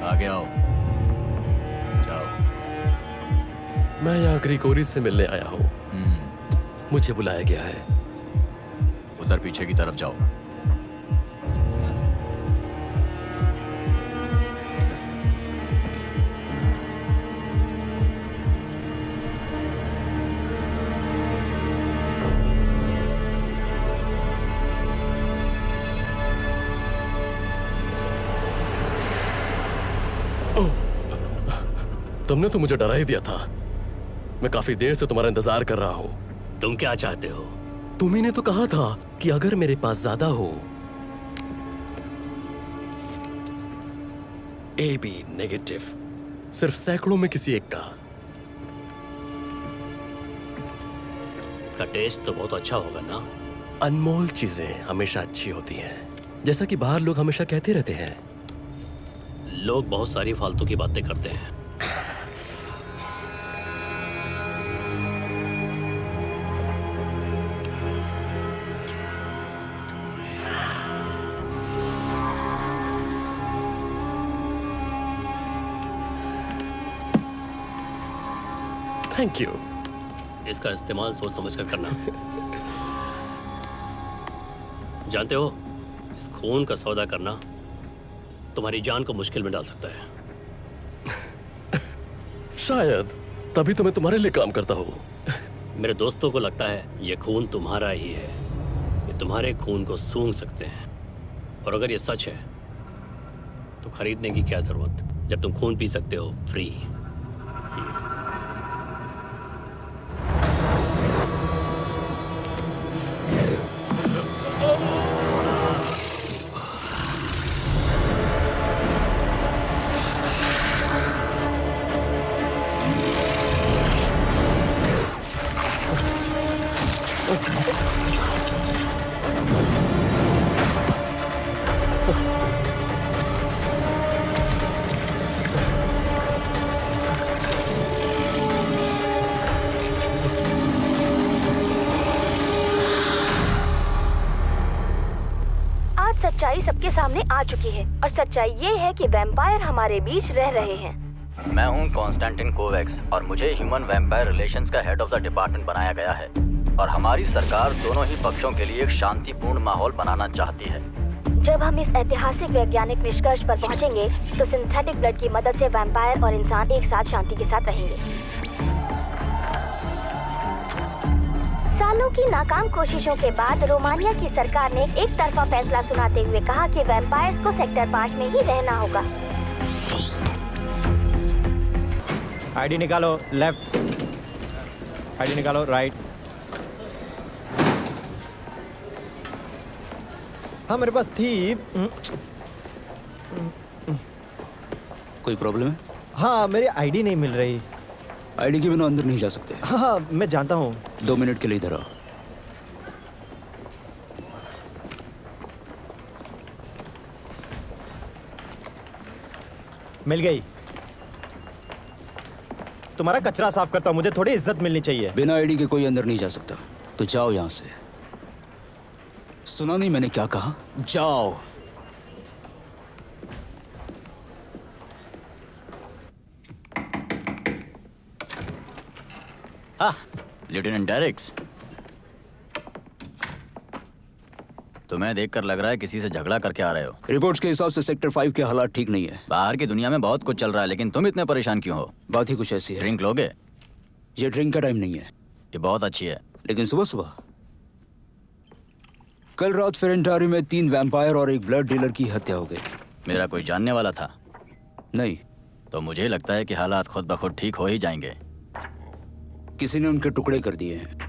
आगे आओ, जाओ। मैं यहाँ ग्रिगोरी से मिलने आया हूँ। मुझे बुलाया गया है। उधर पीछे की तरफ जाओ। तुमने तो मुझे डरा ही दिया था। मैं काफी देर से तुम्हारा इंतजार कर रहा हूँ। तुम क्या चाहते हो? तुम्ही ने तो कहा था कि अगर मेरे पास ज्यादा हो AB नेगेटिव, सिर्फ सैकड़ों में किसी एक का। इसका टेस्ट तो बहुत अच्छा होगा ना? अनमोल चीजें हमेशा अच्छी होती हैं, जैसा कि बाहर लोग हमेशा कहते रहते हैं। लोग बहुत सारी फालतू की बातें करते हैं। Thank you. इसका इस्तेमाल सोच समझ कर करना। जानते हो, इस खून का सौदा करना तुम्हारी जान को मुश्किल में डाल सकता है। शायद तभी तो मैं तुम्हारे लिए काम करता हूँ। मेरे दोस्तों को लगता है ये खून तुम्हारा ही है। ये तुम्हारे खून को सूंघ सकते हैं, और अगर ये सच है तो खरीदने की क्या जरूरत, जब तुम खून पी सकते हो फ्री। सच्चाई सबके सामने आ चुकी है, और सच्चाई ये है कि वैम्पायर हमारे बीच रह रहे हैं। मैं हूँ कॉन्स्टेंटिन कोवैक्स, और मुझे ह्यूमन वैम्पायर रिलेशंस का हेड ऑफ द डिपार्टमेंट बनाया गया है। और हमारी सरकार दोनों ही पक्षों के लिए एक शांतिपूर्ण माहौल बनाना चाहती है। जब हम इस ऐतिहासिक वैज्ञानिक निष्कर्ष पर पहुँचेंगे तो सिंथेटिक ब्लड की मदद से वैम्पायर और इंसान एक साथ शांति के साथ रहेंगे। सालों की नाकाम कोशिशों के बाद रोमानिया की सरकार ने एक तरफा फैसला सुनाते हुए कहा कि वैम्पायर्स को सेक्टर 5 में ही रहना होगा। आईडी निकालो, लेफ्ट। आईडी निकालो, राइट। हाँ, मेरे पास थी। कोई प्रॉब्लम है? हाँ, मेरी आईडी नहीं मिल रही। आईडी के बिना अंदर नहीं जा सकते। हाँ, मैं जानता हूँ। 2 मिनट के लिए इधर आओ। मिल गई। तुम्हारा कचरा साफ करता हूँ, मुझे थोड़ी इज्जत मिलनी चाहिए। बिना आईडी के कोई अंदर नहीं जा सकता, तो जाओ यहाँ से। सुना नहीं मैंने क्या कहा? जाओ। लेफ्टिनेंट डेरिक्स, तुम्हें देखकर लग रहा है किसी से झगड़ा करके आ रहे हो। रिपोर्ट्स के हिसाब से सेक्टर 5 के हालात ठीक नहीं है। बाहर की दुनिया में बहुत कुछ चल रहा है, लेकिन तुम इतने परेशान क्यों हो? बात ही कुछ ऐसी है। ड्रिंक लोगे? ये ड्रिंक का टाइम नहीं है। ये बहुत अच्छी है। लेकिन सुबह सुबह कल रात फेरेंटारी में 3 वैम्पायर और एक ब्लड डीलर की हत्या हो गई। मेरा कोई जानने वाला था? नहीं। तो मुझे लगता है कि हालात खुद ब खुद ठीक हो ही जाएंगे। किसी ने उनके टुकड़े कर दिए हैं।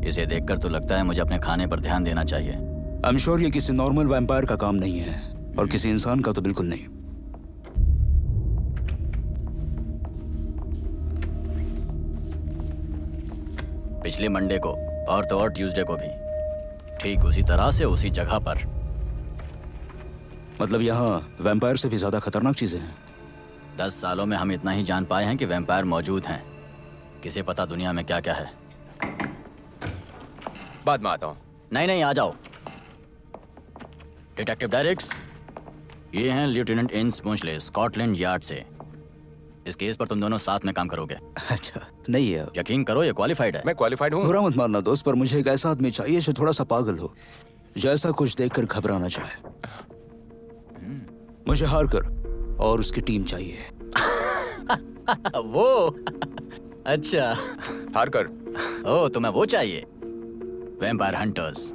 इसे देखकर तो लगता है मुझे अपने खाने पर ध्यान देना चाहिए। आई एम श्योर ये किसी नॉर्मल वैम्पायर का काम नहीं है, और किसी इंसान का तो बिल्कुल नहीं। पिछले मंडे को और तो और ट्यूसडे को भी ठीक उसी तरह से उसी जगह पर। मतलब यहाँ वैम्पायर से भी ज्यादा खतरनाक चीजें हैं। 10 सालों में हम इतना ही जान पाए हैं कि वैम्पायर मौजूद हैं। किसे पता दुनिया में क्या क्या है। बाद में आता हूँ। नहीं, आ जाओ। डिटेक्टिव डेरिक्स, ये हैं लेफ्टिनेंट इंस पूंछले, स्कॉटलैंड यार्ड से। इस केस पर तुम दोनों साथ में काम करोगे। अच्छा नहीं है, यकीन करो ये क्वालिफाइड है। मैं क्वालिफाइड हूँ। बुरा मत मानना दोस्त, पर मुझे एक ऐसा आदमी चाहिए जो थोड़ा सा पागल हो, जो ऐसा कुछ देखकर घबराना चाहे। मुझे हारकर और उसकी टीम चाहिए। वो अच्छा, हारकर। ओ तुम्हें वो चाहिए, वैम्पायर हंटर्स।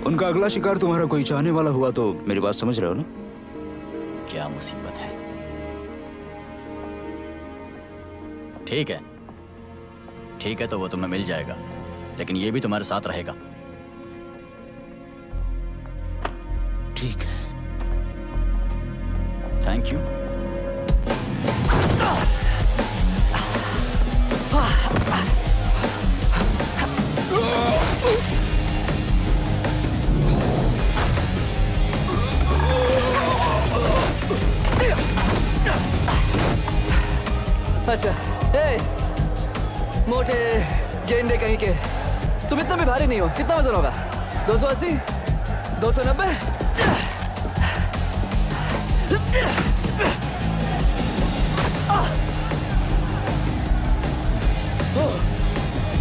उनका अगला शिकार तुम्हारा कोई चाहने वाला हुआ तो मेरी बात समझ रहे हो ना? क्या मुसीबत है। ठीक है, ठीक है, तो वो तुम्हें मिल जाएगा, लेकिन ये भी तुम्हारे साथ रहेगा। ठीक है। Thank you. अच्छा, ए, मोटे गेंडे कहीं के, तुम इतना भी भारी नहीं हो। कितना वजन होगा? 280? 290?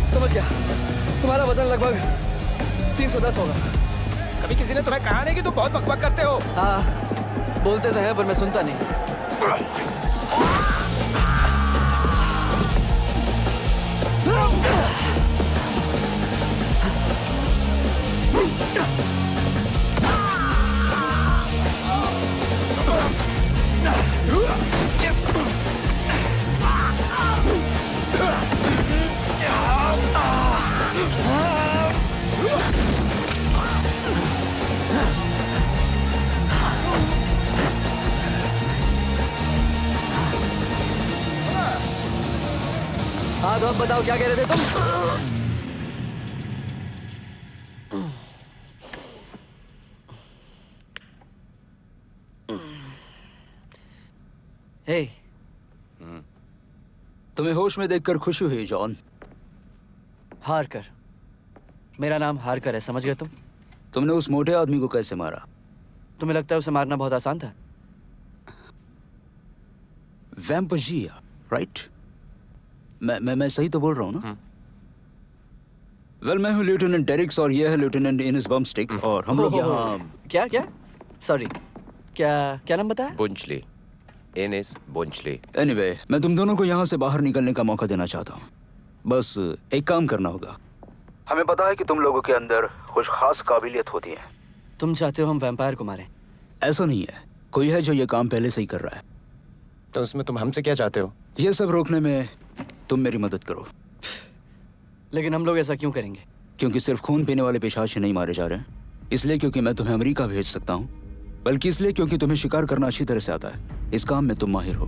समझ गया, तुम्हारा वजन लगभग 310 होगा। कभी किसी ने तुम्हें कहा नहीं कि तुम बहुत बकबक करते हो? हाँ, बोलते तो हैं पर मैं सुनता नहीं। हाँ तो अब बताओ क्या कह रहे थे तुम? हे, तुम्हें होश में देखकर खुशी हुई जॉन। हारकर, मेरा नाम हारकर है, समझ गए तुम? तुमने उस मोटे आदमी को कैसे मारा? तुम्हें लगता है उसे मारना बहुत आसान था? वैम्पजिया, राइट? मैं सही तो बोल रहा हूँ ना? वेल, मैं हूँ लेफ्टिनेंट डेरिक्स और ये है लेफ्टिनेंट इनिस बमस्टिक, और हम लोग यहाँ। क्या क्या? सॉरी, क्या नाम बताया? बुंचली, एनिस बुंचली। एनीवे, मैं तुम दोनों को यहाँ से बाहर निकलने का मौका देना चाहता हूँ। बस एक काम करना होगा। हमें पता है कि तुम लोगों के अंदर कुछ खास काबिलियत होती है। तुम चाहते हो हम वैम्पायर को मारें? ऐसा नहीं है, कोई है जो ये काम पहले से ही कर रहा है। तो उसमें तुम हमसे क्या चाहते हो? ये सब रोकने में तुम मेरी मदद करो। लेकिन हम लोग ऐसा क्यों करेंगे? क्योंकि सिर्फ खून पीने वाले पिशाच नहीं मारे जा रहे हैं, इसलिए क्योंकि मैं तुम्हें अमेरिका भेज सकता हूँ, बल्कि इसलिए क्योंकि तुम्हें शिकार करना अच्छी तरह से आता है। इस काम में तुम माहिर हो।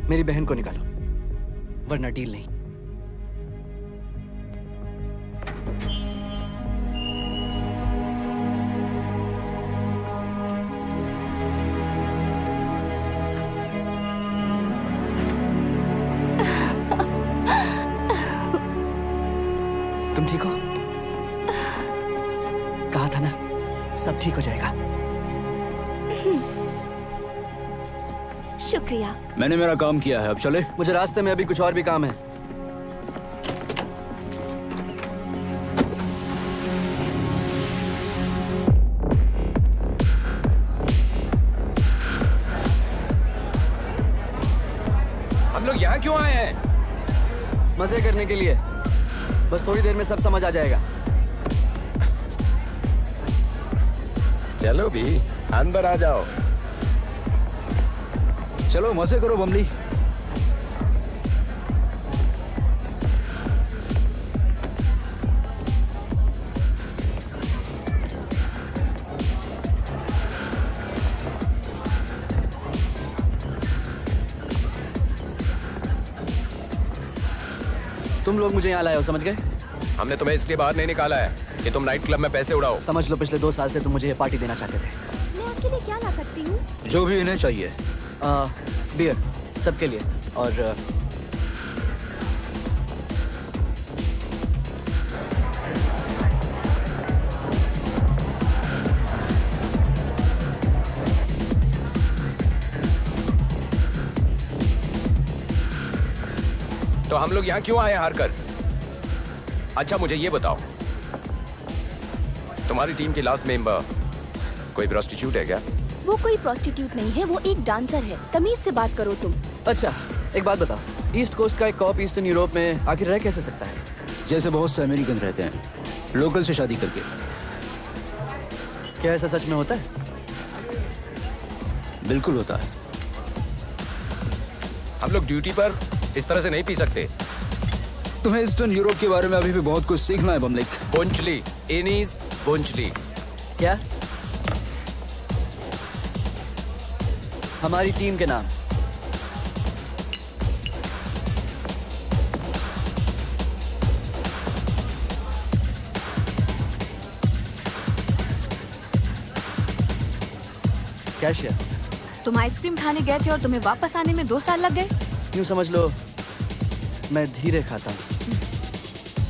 मेरी बहन को निकालो, वरना डील नहीं। तुम ठीक हो? कहा था ना, सब ठीक हो जाएगा। शुक्रिया। मैंने मेरा काम किया है, अब चले। मुझे रास्ते में अभी कुछ और भी काम है। हम लोग यहाँ क्यों आए हैं? मजे करने के लिए। बस थोड़ी देर में सब समझ आ जाएगा। चलो भी, अंदर आ जाओ। चलो मजे करो बमली। तुम लोग मुझे यहाँ लाए हो, समझ गए? हमने तुम्हें इसलिए बाहर नहीं निकाला है कि तुम नाइट क्लब में पैसे उड़ाओ। समझ लो, पिछले 2 साल से तुम मुझे ये पार्टी देना चाहते थे। मैं आपके लिए क्या ला सकती हूँ? जो भी इन्हें चाहिए। बियर। सबके लिए। और तो हम लोग यहाँ क्यों आए हार कर? अच्छा मुझे ये बताओ, तुम्हारी टीम की लास्ट मेंबर कोई प्रोस्टिट्यूट है क्या? वो कोई प्रोस्टिट्यूट नहीं है, वो एक डांसर है। तमीज से बात करो तुम। अच्छा एक बात बताओ, ईस्ट कोस्ट का एक कॉप ईस्टर्न यूरोप में आखिर रह कैसे सकता है? जैसे बहुत से अमेरिकन रहते हैं, लोकल से शादी करके। क्या ऐसा सच में होता है? बिल्कुल होता है। हम लोग ड्यूटी पर इस तरह से नहीं पी सकते। तुम्हें ईस्टर्न यूरोप के बारे में अभी भी बहुत कुछ सीखना है बमलिक। पुंचली, इनीज पुंचली। क्या? हमारी टीम के नाम। कैशियर, तुम आइसक्रीम खाने गए थे और तुम्हें वापस आने में 2 साल लग गए। यूं समझ लो मैं धीरे खाता हूँ।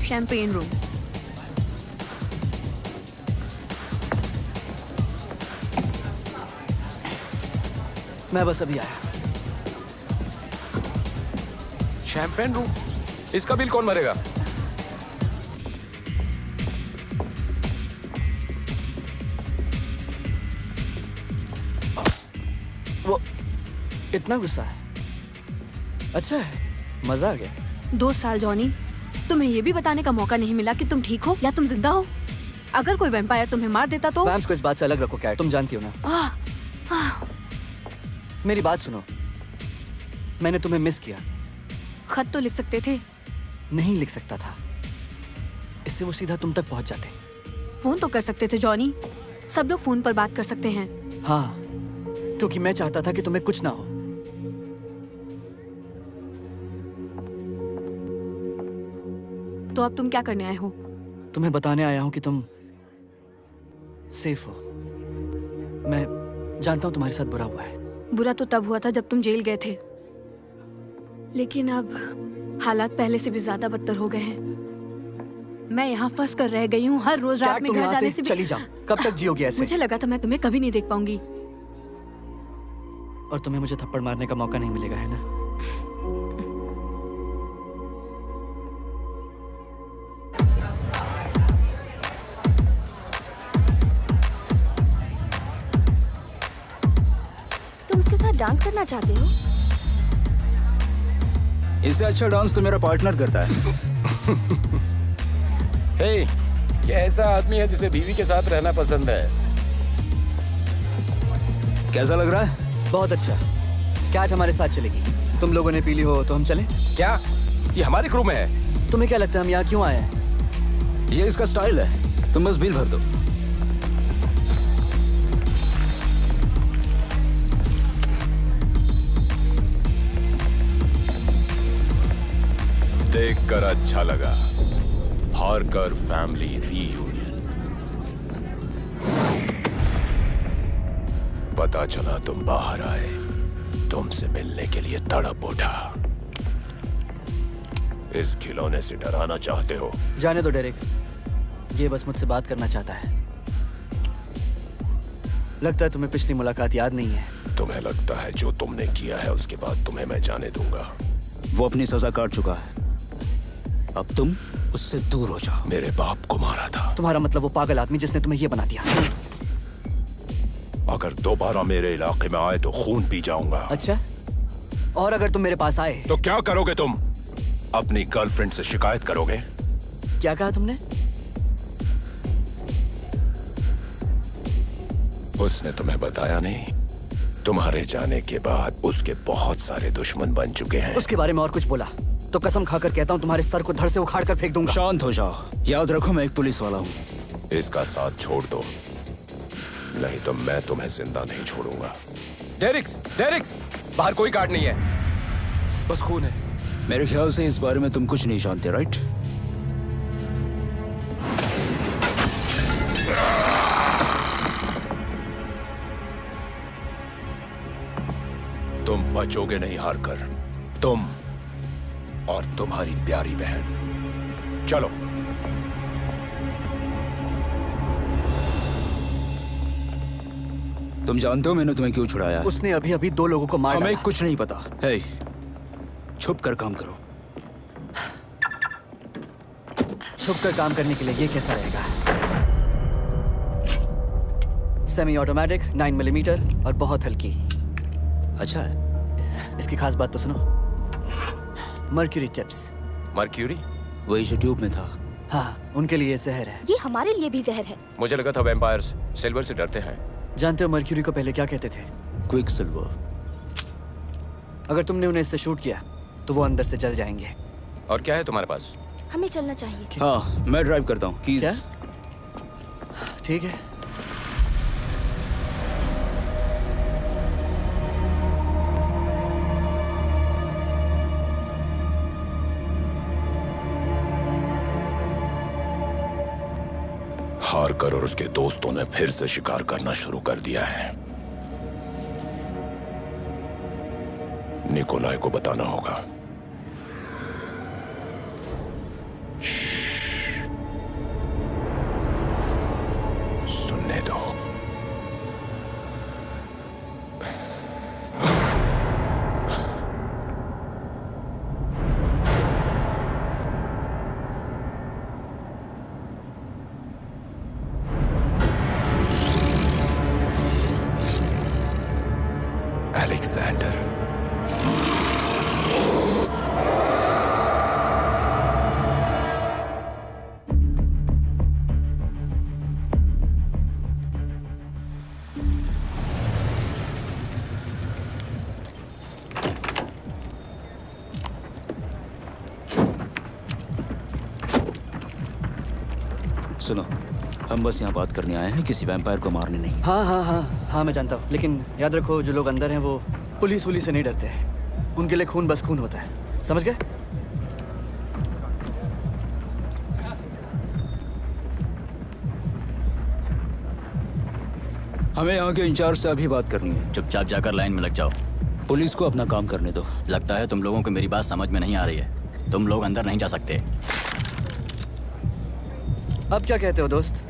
Champagne room. मैं बस अभी आया। शैंपेन रूम, इसका बिल कौन भरेगा? वो इतना गुस्सा है? अच्छा है, मजा आ गया। 2 साल जॉनी, तुम्हें ये भी बताने का मौका नहीं मिला कि तुम ठीक हो या तुम जिंदा हो। अगर कोई वैम्पायर तुम्हें मार देता तो। वैम्स को इस बात से अलग रखो, क्या है? तुम जानती हो ना। मेरी बात सुनो, मैंने तुम्हें मिस किया। खत तो लिख सकते थे। नहीं लिख सकता था, इससे वो सीधा तुम तक पहुंच जाते। फोन तो कर सकते थे जॉनी, सब लोग फोन पर बात कर सकते हैं। हाँ, क्योंकि मैं चाहता था कि तुम्हें कुछ ना हो। तो अब तुम क्या करने आए हो? तुम्हें बताने आया हूं कि तुम सेफ हो। मैं जानता हूं तुम्हारे साथ बुरा हुआ है। बुरा तो तब हुआ था जब तुम जेल गए थे, लेकिन अब हालात पहले से भी ज्यादा बदतर हो गए हैं। मैं यहाँ फंस कर रह गई हूँ, हर रोज रात में घर जाने से भी। चली जाओ, कब तक जियोगी ऐसे? मुझे लगा था मैं तुम्हें कभी नहीं देख पाऊंगी। और तुम्हें मुझे थप्पड़ मारने का मौका नहीं मिलेगा, है ना? तुम उसके साथ डांस करना चाहते हो? इससे अच्छा डांस तो मेरा पार्टनर करता है। हे, ये ऐसा आदमी है जिसे बीवी के साथ रहना पसंद है। कैसा लग रहा है? बहुत अच्छा। कैट हमारे साथ चलेगी। तुम लोगों ने पी ली हो तो हम चलें? क्या? ये हमारे क्रू में है। तुम्हें क्या लगता है हम यहाँ क्यों आए हैं? ये इसका स्टाइल है, तुम बस बिल भर दो। देखकर अच्छा लगा। हारकर फैमिली रीयूनियन। पता चला तुम बाहर आए, तुमसे मिलने के लिए तड़प उठा। इस खिलौने से डराना चाहते हो? जाने दो डेरिक, ये बस मुझसे बात करना चाहता है। लगता है तुम्हें पिछली मुलाकात याद नहीं है। तुम्हें लगता है जो तुमने किया है उसके बाद तुम्हें मैं जाने दूंगा? वो अपनी सजा काट चुका है, अब तुम उससे दूर हो जाओ। मेरे बाप को मारा था। तुम्हारा मतलब वो पागल आदमी जिसने तुम्हें ये बना दिया? अगर दोबारा मेरे इलाके में आए तो खून पी जाऊंगा। अच्छा, और अगर तुम मेरे पास आए तो क्या करोगे तुम? अपनी गर्लफ्रेंड से शिकायत करोगे? क्या कहा तुमने? उसने तुम्हें बताया नहीं? तुम्हारे जाने के बाद उसके बहुत सारे दुश्मन बन चुके हैं। उसके बारे में और कुछ बोला तो कसम खाकर कहता हूँ तुम्हारे सर को धड़ से उखाड़ कर फेंक दूंगा। शांत हो जाओ, याद रखो मैं एक पुलिस वाला हूँ। इसका साथ छोड़ दो, नहीं तो मैं तुम्हें जिंदा नहीं छोड़ूंगा। डेरिक्स, डेरिक्स, बाहर कोई गार्ड नहीं है, बस खून है। मेरे ख्याल से इस बारे में तुम कुछ नहीं जानते, राइट? तुम बचोगे नहीं हार कर, तुम और तुम्हारी प्यारी बहन। चलो। तुम जानते हो मैंने तुम्हें क्यों छुड़ाया है? उसने अभी अभी 2 लोगों को मार हमें डाला। कुछ नहीं पता। हे, छुप कर काम करो। छुप कर काम करने के लिए ये कैसा रहेगा? सेमी ऑटोमेटिक 9 मिलीमीटर और बहुत हल्की। अच्छा है। इसकी खास बात तो सुनो। Mercury tips. मर्क्यूरी? वही जो ट्यूब में था। हाँ, उनके लिए जहर है। ये हमारे लिए भी जहर है। मुझे लगा था वैम्पायर्स सिल्वर से डरते हैं। जानते हो मर्क्यूरी को पहले क्या कहते थे? Quick silver. अगर तुमने उन्हें इससे शूट किया तो वो अंदर से जल जाएंगे। और क्या है तुम्हारे पास? हमें चलना चाहिए। हाँ, मैं ड्राइव करता हूँ। कीज। क्या? ठीक है। हारकर और उसके दोस्तों ने फिर से शिकार करना शुरू कर दिया है। निकोलाई को बताना होगा। सुनने दो। अलेक्जेंडर। सुनो, हम बस यहाँ बात करने आए हैं, किसी वैम्पायर को मारने नहीं। हाँ, मैं जानता हूँ। लेकिन याद रखो, जो लोग अंदर हैं वो पुलिस से नहीं डरते। उनके लिए खून बस खून होता है। समझ गए? हमें यहाँ के इंचार्ज से अभी बात करनी है। चुपचाप जाकर लाइन में लग जाओ। पुलिस को अपना काम करने दो। लगता है तुम लोगों को मेरी बात समझ में नहीं आ रही है। तुम लोग अंदर नहीं जा सकते। अब क्या कहते हो दोस्त?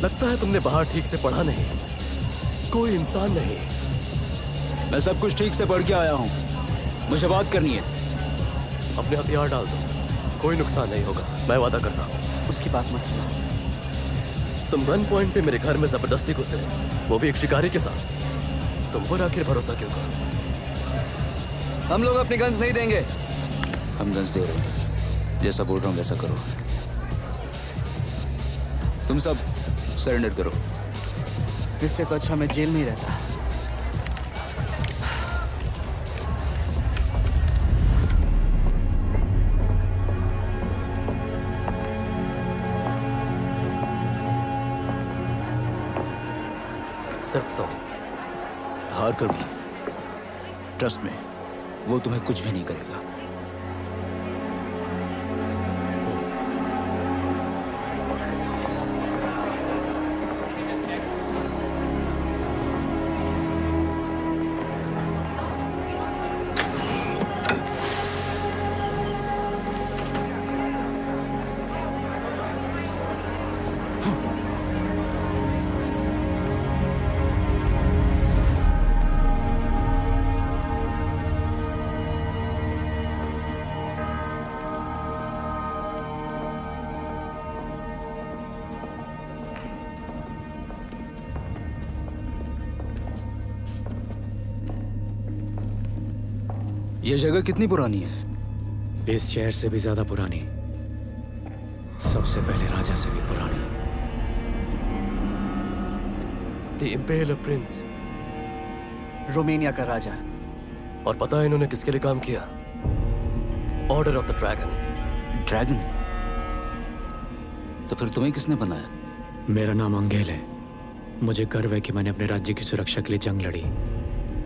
लगता है तुमने बाहर ठीक से पढ़ा नहीं। कोई इंसान नहीं। मैं सब कुछ ठीक से पढ़ के आया हूँ। मुझे बात करनी है। अपने हथियार डाल दो, कोई नुकसान नहीं होगा, मैं वादा करता हूँ। उसकी बात मत सुनो। तुम गन पॉइंट पे मेरे घर में जबरदस्ती घुसे, वो भी एक शिकारी के साथ। तुम पर आखिर भरोसा क्यों करो? हम लोग अपनी गन्स नहीं देंगे। हम गन्स दे रहे हैं। जैसा बोल रहा हूँ वैसा करो। तुम सब सरेंडर करो। इससे तो अच्छा मैं जेल में ही रहता। सिर्फ तुम। हार कर भी ट्रस्ट में, वो तुम्हें कुछ भी नहीं करेगा। ये जगह कितनी पुरानी है? इस शहर से भी ज्यादा पुरानी, सबसे पहले राजा से भी पुरानी। द इम्पेरल प्रिंस, रोमेनिया का राजा। और पता है इन्होंने किसके लिए काम किया? Order of the dragon. Dragon? तो फिर तुम्हें किसने बनाया? मेरा नाम अंगेल है। मुझे गर्व है कि मैंने अपने राज्य की सुरक्षा के लिए जंग लड़ी।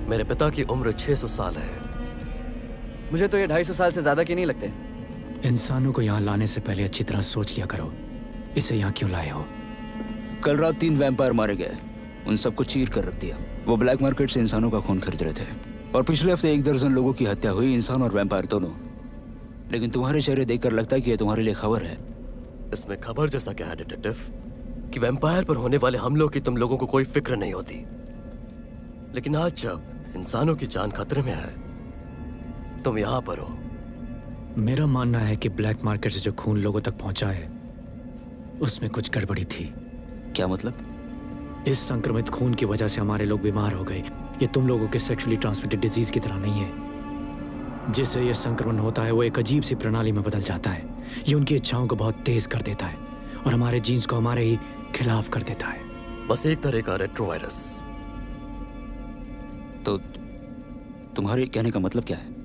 मेरे पिता की उम्र 600 साल है। मुझे तो ये 250 साल से ज्यादा के नहीं लगते। इंसानों को यहाँ लाने से पहले अच्छी तरह सोच लिया करो, इसे यहाँ क्यों लाए हो? कल रात 3 वैम्पायर मारे गए, उन सबको चीर कर रख दिया। वो ब्लैक मार्केट से इंसानों का खून खरीद रहे थे, और पिछले हफ्ते 1 दर्जन लोगों की हत्या हुई, इंसान और वैम्पायर दोनों। लेकिन तुम्हारे चेहरे देखकर लगता है कि ये तुम्हारे लिए खबर है। इसमें खबर जैसा क्या है डिटेक्टिव? कि वैम्पायर पर होने वाले हमलों की तुम लोगों को कोई फिक्र नहीं होती, लेकिन आज जब इंसानों की जान खतरे में है, तुम यहाँ पर हो। मेरा मानना है कि ब्लैक मार्केट से जो खून लोगों तक पहुंचा है, उसमें कुछ गड़बड़ी थी। क्या मतलब? इस संक्रमित खून की वजह से हमारे लोग बीमार हो गए। ये तुम लोगों के सेक्सुअली ट्रांसमिटेड डिजीज की तरह नहीं है। जिससे यह संक्रमण होता है वो एक अजीब सी प्रणाली में बदल जाता है। ये उनकी इच्छाओं को बहुत तेज कर देता है और हमारे जीन्स को हमारे ही खिलाफ कर देता है। बस एक तरह का रेट्रोवायरस। तो तुम्हारे कहने का मतलब क्या है?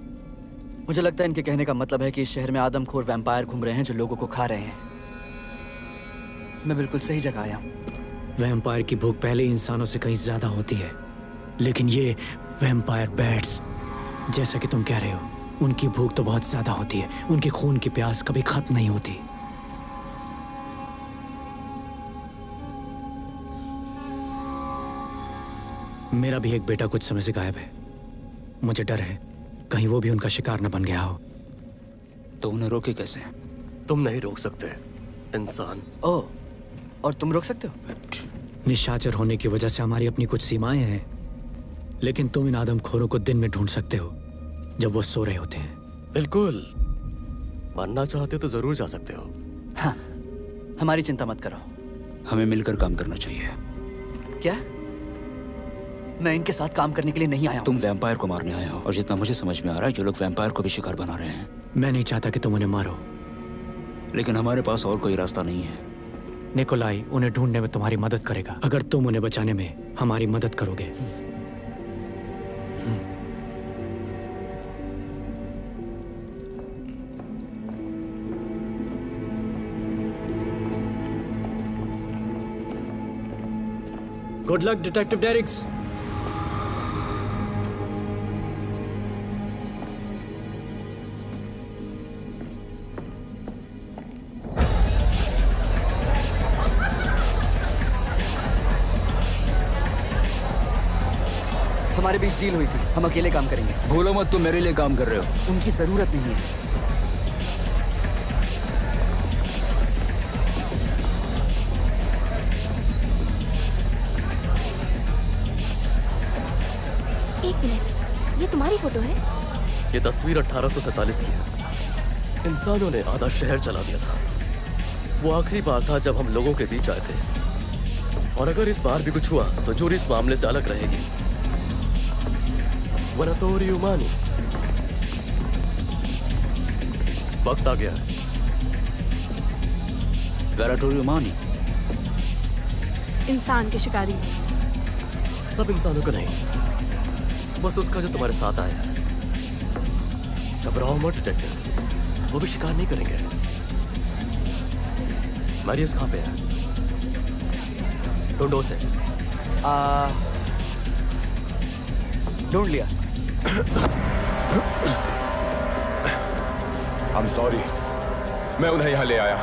मुझे लगता है इनके कहने का मतलब है कि इस शहर में आदमखोर वैम्पायर घूम रहे हैं जो लोगों को खा रहे हैं। मैं बिल्कुल सही जगह आया हूँ। वैम्पायर की भूख पहले इंसानों से कहीं ज्यादा होती है, लेकिन ये वैम्पायर बैट्स, जैसा कि तुम कह रहे हो, उनकी भूख तो बहुत ज्यादा होती है। उनके खून की प्यास कभी खत्म नहीं होती। मेरा भी एक बेटा कुछ समय से गायब है। मुझे डर है कहीं वो भी उनका शिकार न बन गया हो। तो उन्हें रोके कैसे? तुम नहीं रोक सकते इंसान। ओह, और तुम रोक सकते हो? निशाचर होने की वजह से हमारी अपनी कुछ सीमाएं हैं, लेकिन तुम इन आदमखोरों को दिन में ढूंढ सकते हो जब वो सो रहे होते हैं। बिल्कुल, मानना चाहते तो जरूर जा सकते हो। हाँ, हमारी चिंता मत करो। हमें मिलकर काम करना चाहिए। क्या? मैं इनके साथ काम करने के लिए नहीं आया हूं। तुम वैम्पायर को मारने आए हो, और जितना मुझे समझ में आ रहा है ये लोग वैम्पायर को भी शिकार बना रहे हैं। मैं नहीं चाहता कि तुम उन्हें मारो, लेकिन हमारे पास और कोई रास्ता नहीं है। निकोलाई उन्हें ढूंढने में तुम्हारी मदद करेगा अगर तुम उन्हें बचाने में हमारी मदद करोगे। Good luck detective Derricks. हमारे बीच डील हुई थी, हम अकेले काम करेंगे। भूलो मत तुम मेरे लिए काम कर रहे हो। उनकी जरूरत नहीं है। एक मिनट, ये तुम्हारी फोटो है? ये तस्वीर 1847 की है। इंसानों ने आधा शहर जला दिया था। वो आखिरी बार था जब हम लोगों के बीच आए थे, और अगर इस बार भी कुछ हुआ तो जूरी इस मामले से अलग रहेगी। वनातोरी उमानी, वक्त आ गया है। वनातोरी उमानी इंसान के शिकारी। सब इंसानों को नहीं, बस उसका जो तुम्हारे साथ आया है। घबराओ मत डिटेक्टिव, वो भी शिकार नहीं करेंगे। मैरियस कहाँ पे है? ढूंढो उसे। ढूंढ लिया। I'm sorry, मैं उन्हें यहाँ ले आया।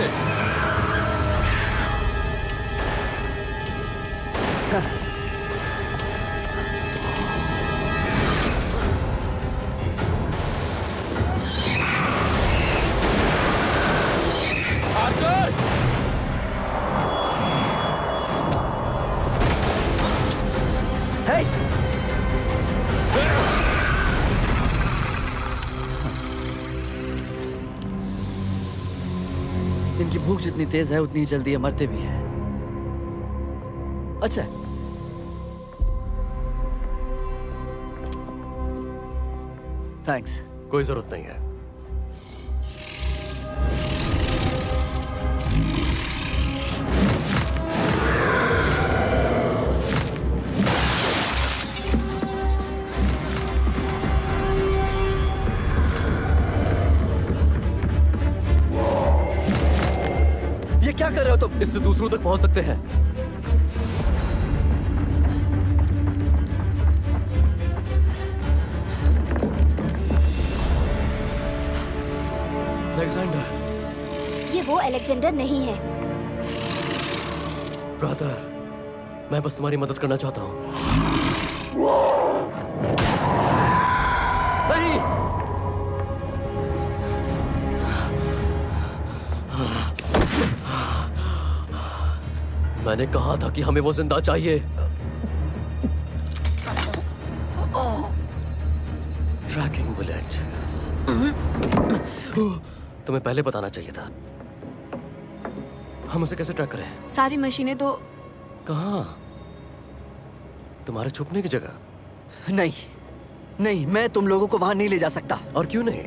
से। Hey! इनकी भूख जितनी तेज है उतनी ही जल्दी ये मरते भी हैं। अच्छा, थैंक्स। कोई जरूरत नहीं है। ये क्या कर रहे हो तुम? इससे दूसरों तक पहुंच सकते हैं। अलेक्जेंडर। ये वो अलेक्जेंडर नहीं है। ब्रदर, मैं बस तुम्हारी मदद करना चाहता हूं। नहीं! मैंने कहा था कि हमें वो जिंदा चाहिए। Tracking bullet. तुम्हें पहले बताना चाहिए था। हम उसे कैसे ट्रैक करें? सारी मशीनें तो कहाँ? तुम्हारे छुपने की जगह? नहीं, नहीं, मैं तुम लोगों को वहां नहीं ले जा सकता। और क्यों नहीं?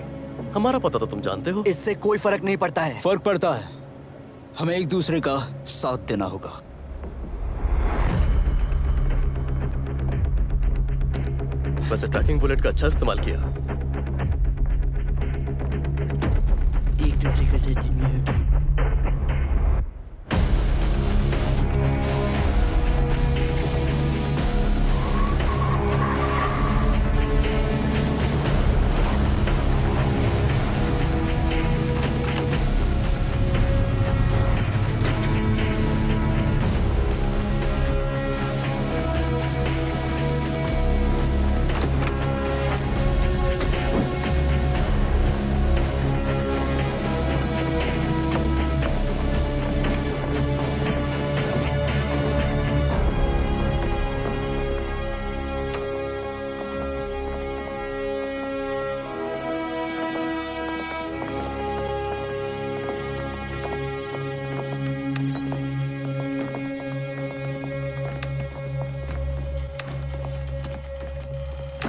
हमारा पता तो तुम जानते हो। इससे कोई फर्क नहीं पड़ता है। फर्क पड़ता है। हमें एक दूसरे का साथ देना होगा। वैसे ट्रैकिंग बुलेट का अच्छा इस्तेमाल किया। एक दूसरे को साथ देनी होगी।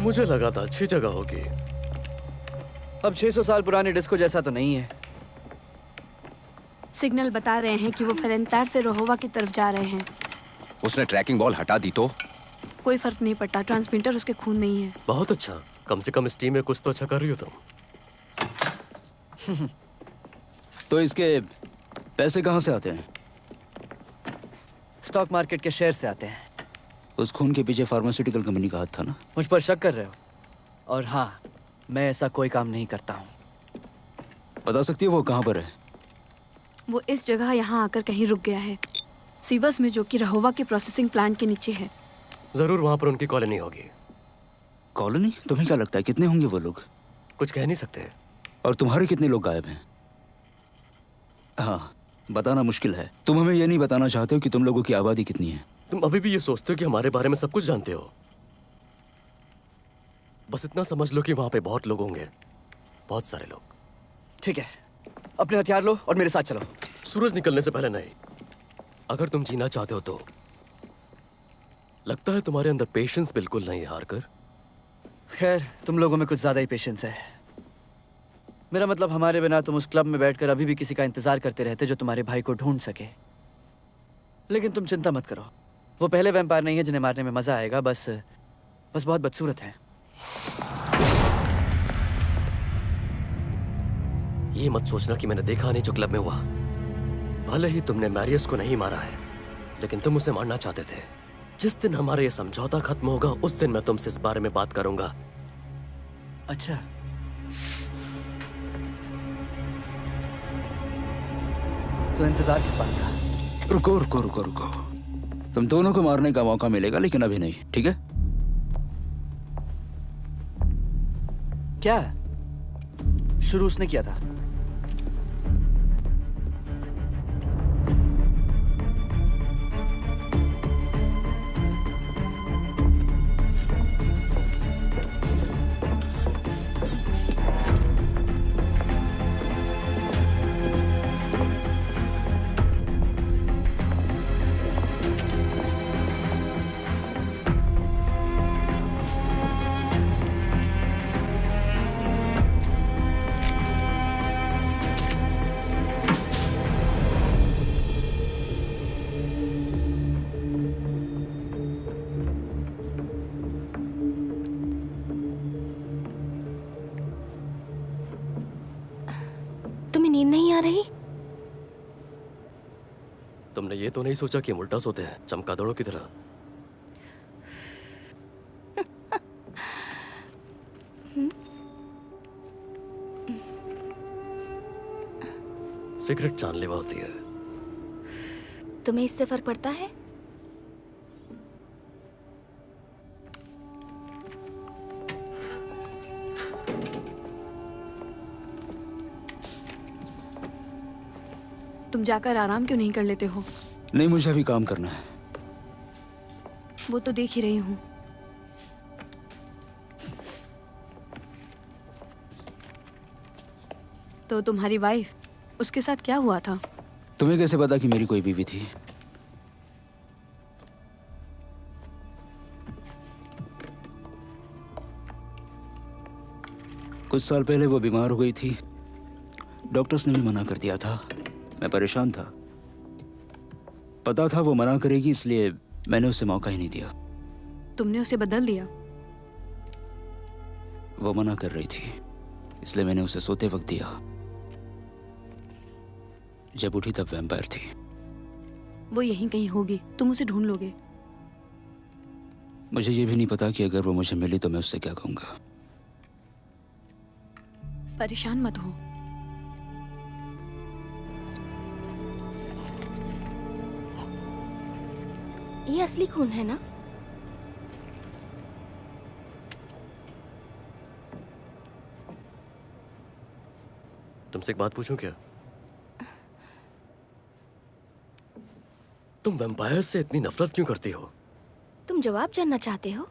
मुझे लगा था अच्छी जगह होगी। अब 600 साल पुराने डिस्को जैसा तो नहीं है। सिग्नल बता रहे हैं कि वो फेरेंतार से रोहोवा की तरफ जा रहे हैं। उसने ट्रैकिंग बॉल हटा दी तो? कोई फर्क नहीं पड़ता, ट्रांसमीटर उसके खून में ही है। बहुत अच्छा। कम से कम इस टीम में कुछ तो अच्छा कर रही हो तुम। तो इसके पैसे कहाँ से आते हैं? स्टॉक मार्केट के शेयर से आते हैं। उस खून के पीछे फार्मास्यूटिकल कंपनी का हाथ था ना? मुझ पर शक कर रहे हो? और हाँ, मैं ऐसा कोई काम नहीं करता हूँ। बता सकती है वो कहाँ पर है? वो इस जगह यहाँ आकर कहीं रुक गया है, सीवर्स में, जो कि रहोवा के प्रोसेसिंग प्लांट के नीचे है। जरूर वहां पर उनकी कॉलोनी होगी। कॉलोनी? तुम्हें क्या लगता है कितने होंगे वो लोग? कुछ कह नहीं सकते। और तुम्हारे कितने लोग गायब हैं? हाँ, बताना मुश्किल है। तुम हमें ये नहीं बताना चाहते हो कि तुम लोगों की आबादी कितनी है? तुम अभी भी ये सोचते हो कि हमारे बारे में सब कुछ जानते हो। बस इतना समझ लो कि वहां पे बहुत लोग होंगे, बहुत सारे लोग। ठीक है, अपने हथियार लो और मेरे साथ चलो। सूरज निकलने से पहले नहीं। अगर तुम जीना चाहते हो तो। लगता है तुम्हारे अंदर पेशेंस बिल्कुल नहीं है हारकर। खैर, तुम लोगों में कुछ ज्यादा ही पेशेंस है। मेरा मतलब, हमारे बिना तुम उस क्लब में बैठकर अभी भी किसी का इंतजार करते रहते जो तुम्हारे भाई को ढूंढ सके। लेकिन तुम चिंता मत करो, वो पहले वैम्पायर नहीं है जिन्हें मारने में मजा आएगा। बस बहुत बदसूरत है। ये मत सोचना कि मैंने देखा नहीं जो क्लब में हुआ। भले ही तुमने मैरियस को नहीं मारा है, लेकिन तुम उसे मारना चाहते थे। जिस दिन हमारा ये समझौता खत्म होगा, उस दिन मैं तुमसे इस बारे में बात करूंगा। अच्छा, तो इंतजार किस बात का? रुको रुको रुको रुको, तुम दोनों को मारने का मौका मिलेगा, लेकिन अभी नहीं, ठीक है? क्या शुरू उसने किया था? तुम्हें नींद नहीं आ रही? तुमने ये तो नहीं सोचा कि हम उल्टा सोते हैं, चमगादड़ों की तरह? सिगरेट जानलेवा होती है। तुम्हें इससे फर्क पड़ता है? तुम जाकर आराम क्यों नहीं कर लेते हो? नहीं, मुझे अभी काम करना है। वो तो देख ही रही हूँ। तो तुम्हारी वाइफ, उसके साथ क्या हुआ था? तुम्हें कैसे पता कि मेरी कोई बीवी थी? कुछ साल पहले वो बीमार हो गई थी, डॉक्टर्स ने भी मना कर दिया था। मैं परेशान था, पता था वो मना करेगी, इसलिए मैंने उसे मौका ही नहीं दिया। तुमने उसे बदल दिया? वो मना कर रही थी, इसलिए मैंने उसे सोते वक्त दिया। जब उठी तब वैम्पायर थी। वो यहीं कहीं होगी, तुम उसे ढूंढ लोगे। मुझे ये भी नहीं पता कि अगर वो मुझे मिली तो मैं उससे क्या कहूंगा। परेशान मत हो। ये असली खून है ना? तुमसे एक बात पूछूं क्या? तुम वैम्पायर से इतनी नफरत क्यों करती हो? तुम जवाब जानना चाहते हो?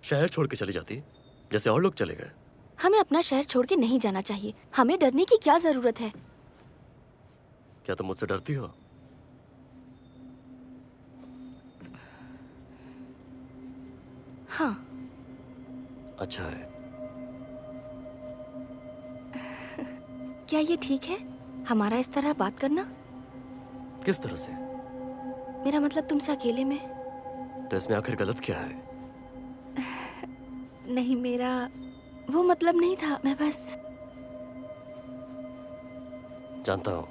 शहर छोड़ के चली जाती जैसे और लोग चले गए। हमें अपना शहर छोड़ के नहीं जाना चाहिए। हमें डरने की क्या जरूरत है? क्या तुम मुझसे डरती हो? हाँ। अच्छा है। क्या ये ठीक है हमारा इस तरह बात करना? किस तरह से? मेरा मतलब तुमसे अकेले में। तो इसमें आखिर गलत क्या है? नहीं, मेरा वो मतलब नहीं था। मैं बस जानता हूं।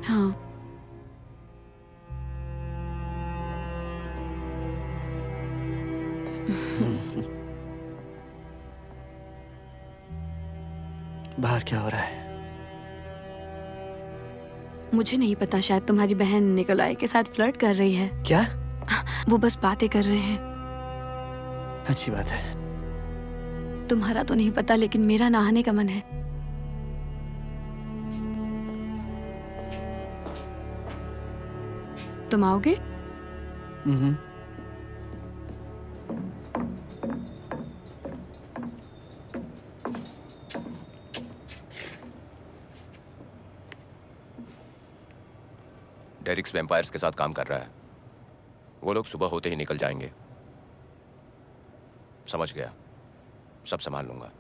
हाँ। बाहर क्या हो रहा है? मुझे नहीं पता, शायद तुम्हारी बहन निकोलाई के साथ फ्लर्ट कर रही है। क्या? वो बस बातें कर रहे हैं। अच्छी बात है। तुम्हारा तो नहीं पता, लेकिन मेरा नहाने का मन है। तुम आओगे? डेरिक्स वैम्पायर्स के साथ काम कर रहा है। वो लोग सुबह होते ही निकल जाएंगे। समझ गया, सब संभाल लूंगा।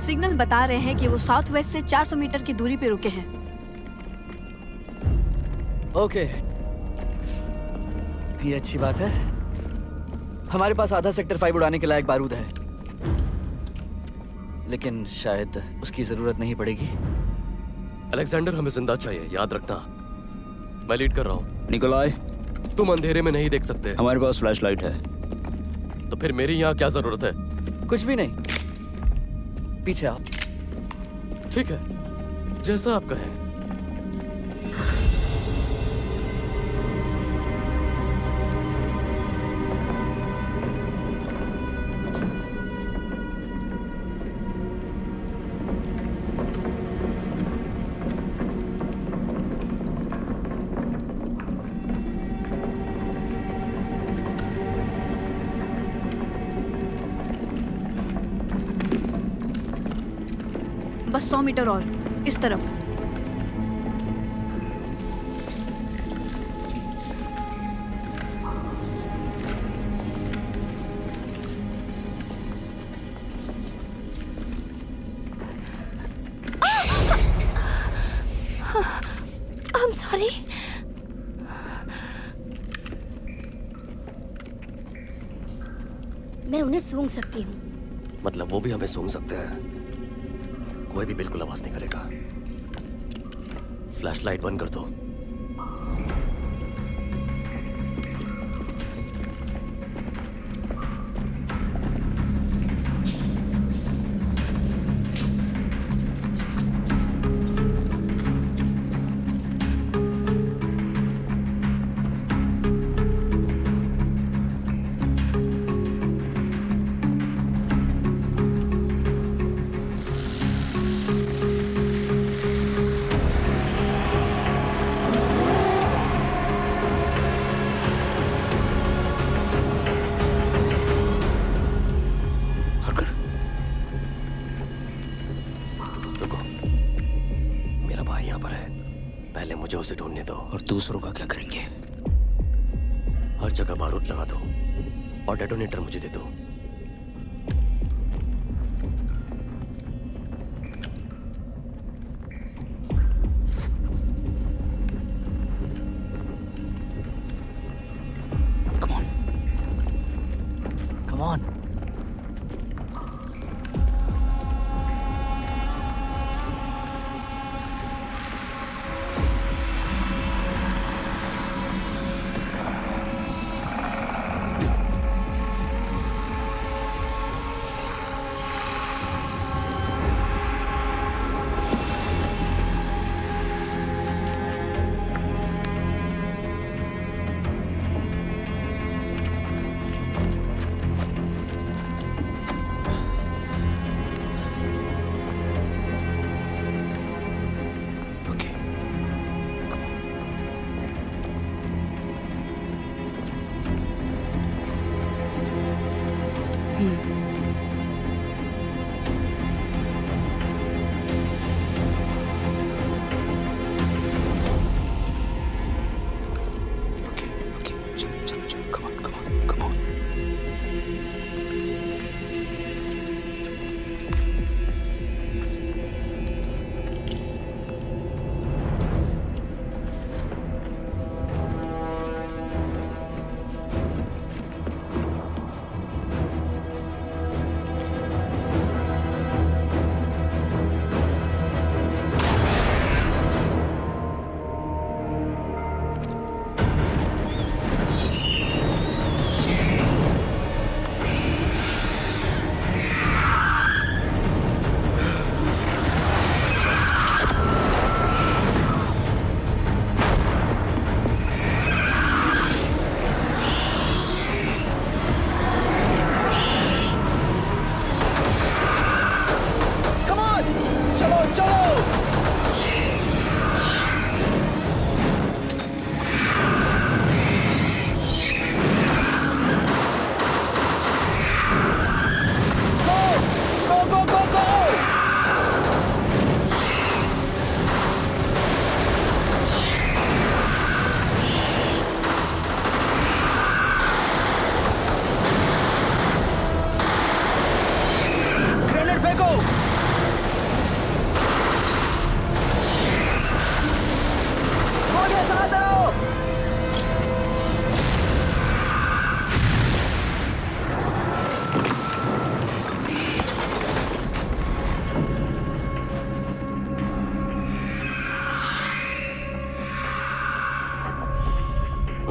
सिग्नल बता रहे हैं कि वो साउथ वेस्ट से 400 मीटर की दूरी पे रुके हैं। ओके, ये अच्छी बात है। हमारे पास आधा सेक्टर 5 उड़ाने के लायक बारूद है, लेकिन शायद उसकी जरूरत नहीं पड़ेगी। अलेक्जेंडर, हमें जिंदा चाहिए, याद रखना। मैं लीड कर रहा हूँ। निकोलाई, तुम अंधेरे में नहीं देख सकते। हमारे पास फ्लैशलाइट है। तो फिर मेरी यहाँ क्या जरूरत है? कुछ भी नहीं, पीछे आओ। ठीक है, जैसा आप कहें। बस 100 मीटर और इस तरफ। I'm sorry. मैं उन्हें सूंघ सकती हूँ। मतलब वो भी हमें सूंघ सकते हैं? कोई भी बिल्कुल आवाज नहीं करेगा। फ्लैशलाइट बंद कर दो। उसे ढूंढने दो। और दूसरों का क्या करेंगे? हर जगह बारूद लगा दो और डेटोनेटर मुझे दे दो। Come on.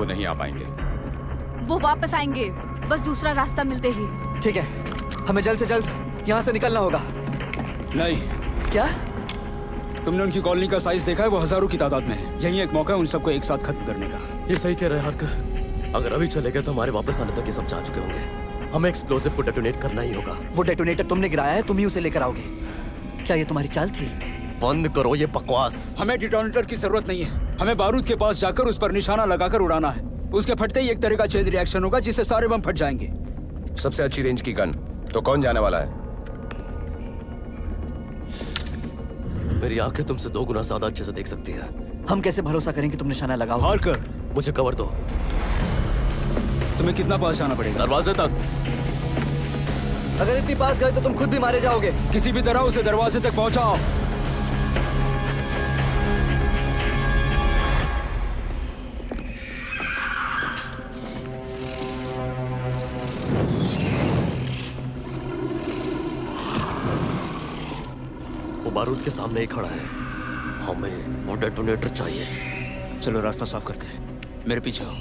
वो नहीं आ पाएंगे। वो वापस आएंगे, बस दूसरा रास्ता मिलते ही। ठीक है, हमें जल्द से जल्द यहाँ से निकलना होगा। नहीं। क्या? तुमने उनकी कॉलोनी का साइज देखा है? वो हजारों की तादाद में है। यही एक मौका है उन सबको एक साथ खत्म करने का। ये सही कह रहे हैं हारकर। अगर अभी चले गए तो हमारे वापस आने तक ये सब जा चुके होंगे। हमें एक्सप्लोसिव को डेटोनेट करना ही होगा। वो डेटोनेटर तुमने गिराया है, तुम ही उसे लेकर आओगे। क्या ये तुम्हारी चाल थी? बंद करो ये बकवास। हमें डिटोनेटर की जरूरत नहीं है। हमें बारूद के पास जाकर उस पर निशाना लगाकर उड़ाना है। उसके फटते ही एक तरह का चेन रिएक्शन होगा जिससे सारे बम फट जाएंगे। सबसे अच्छी रेंज की गन तो कौन जाने वाला है? मेरी आंखें तुमसे 2 गुना ज्यादा अच्छे से देख सकती है। हम कैसे भरोसा करें कि तुम निशाना लगाओ? हारकर, मुझे कवर दो। तुम्हें कितना पास जाना पड़ेगा? दरवाजे तक। अगर इतनी पास गए तो तुम खुद भी मारे जाओगे। किसी भी तरह उसे दरवाजे तक पहुंचाओ। वो बारूद के सामने ही खड़ा है। हमें वो डेटोनेटर चाहिए। चलो रास्ता साफ करते हैं। मेरे पीछे आओ।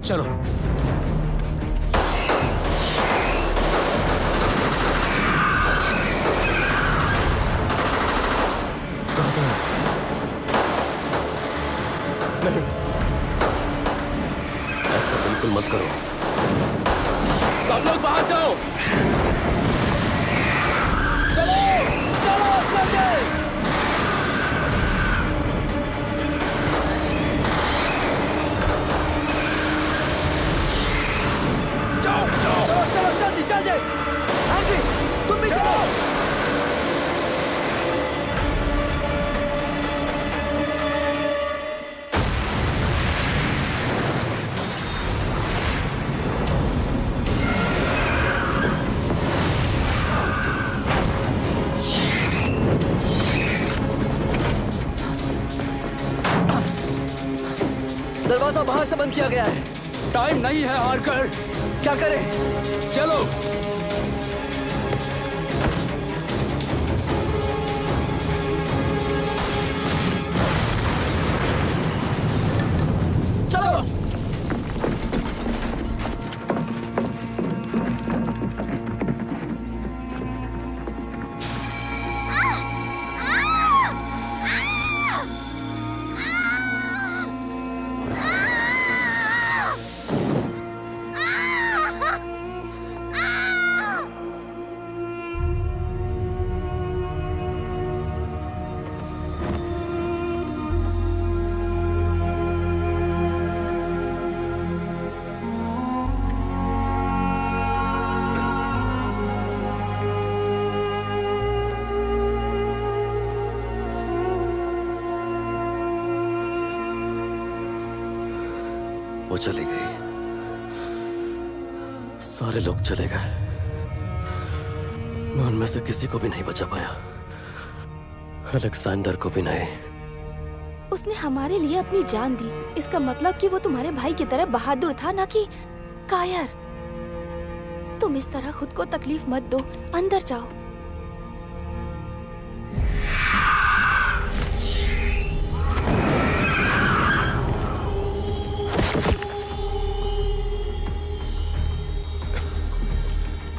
चलो। नहीं, ऐसा बिल्कुल मत करो। सब लोग बाहर जाओ। चलो चलो चलते। चलो जल्दी जल्दी। एंड्री, तुम भी चलो। दरवाजा बाहर से बंद किया गया है। टाइम नहीं है हारकर। क्या करें? चलो। चलो। वो चली गई। सारे लोग चले गए। मैं उनमें से किसी को भी नहीं बचा पाया। अलेक्जेंडर को भी नहीं। उसने हमारे लिए अपनी जान दी। इसका मतलब कि वो तुम्हारे भाई की तरह बहादुर था, ना कि कायर। तुम इस तरह खुद को तकलीफ मत दो। अंदर जाओ।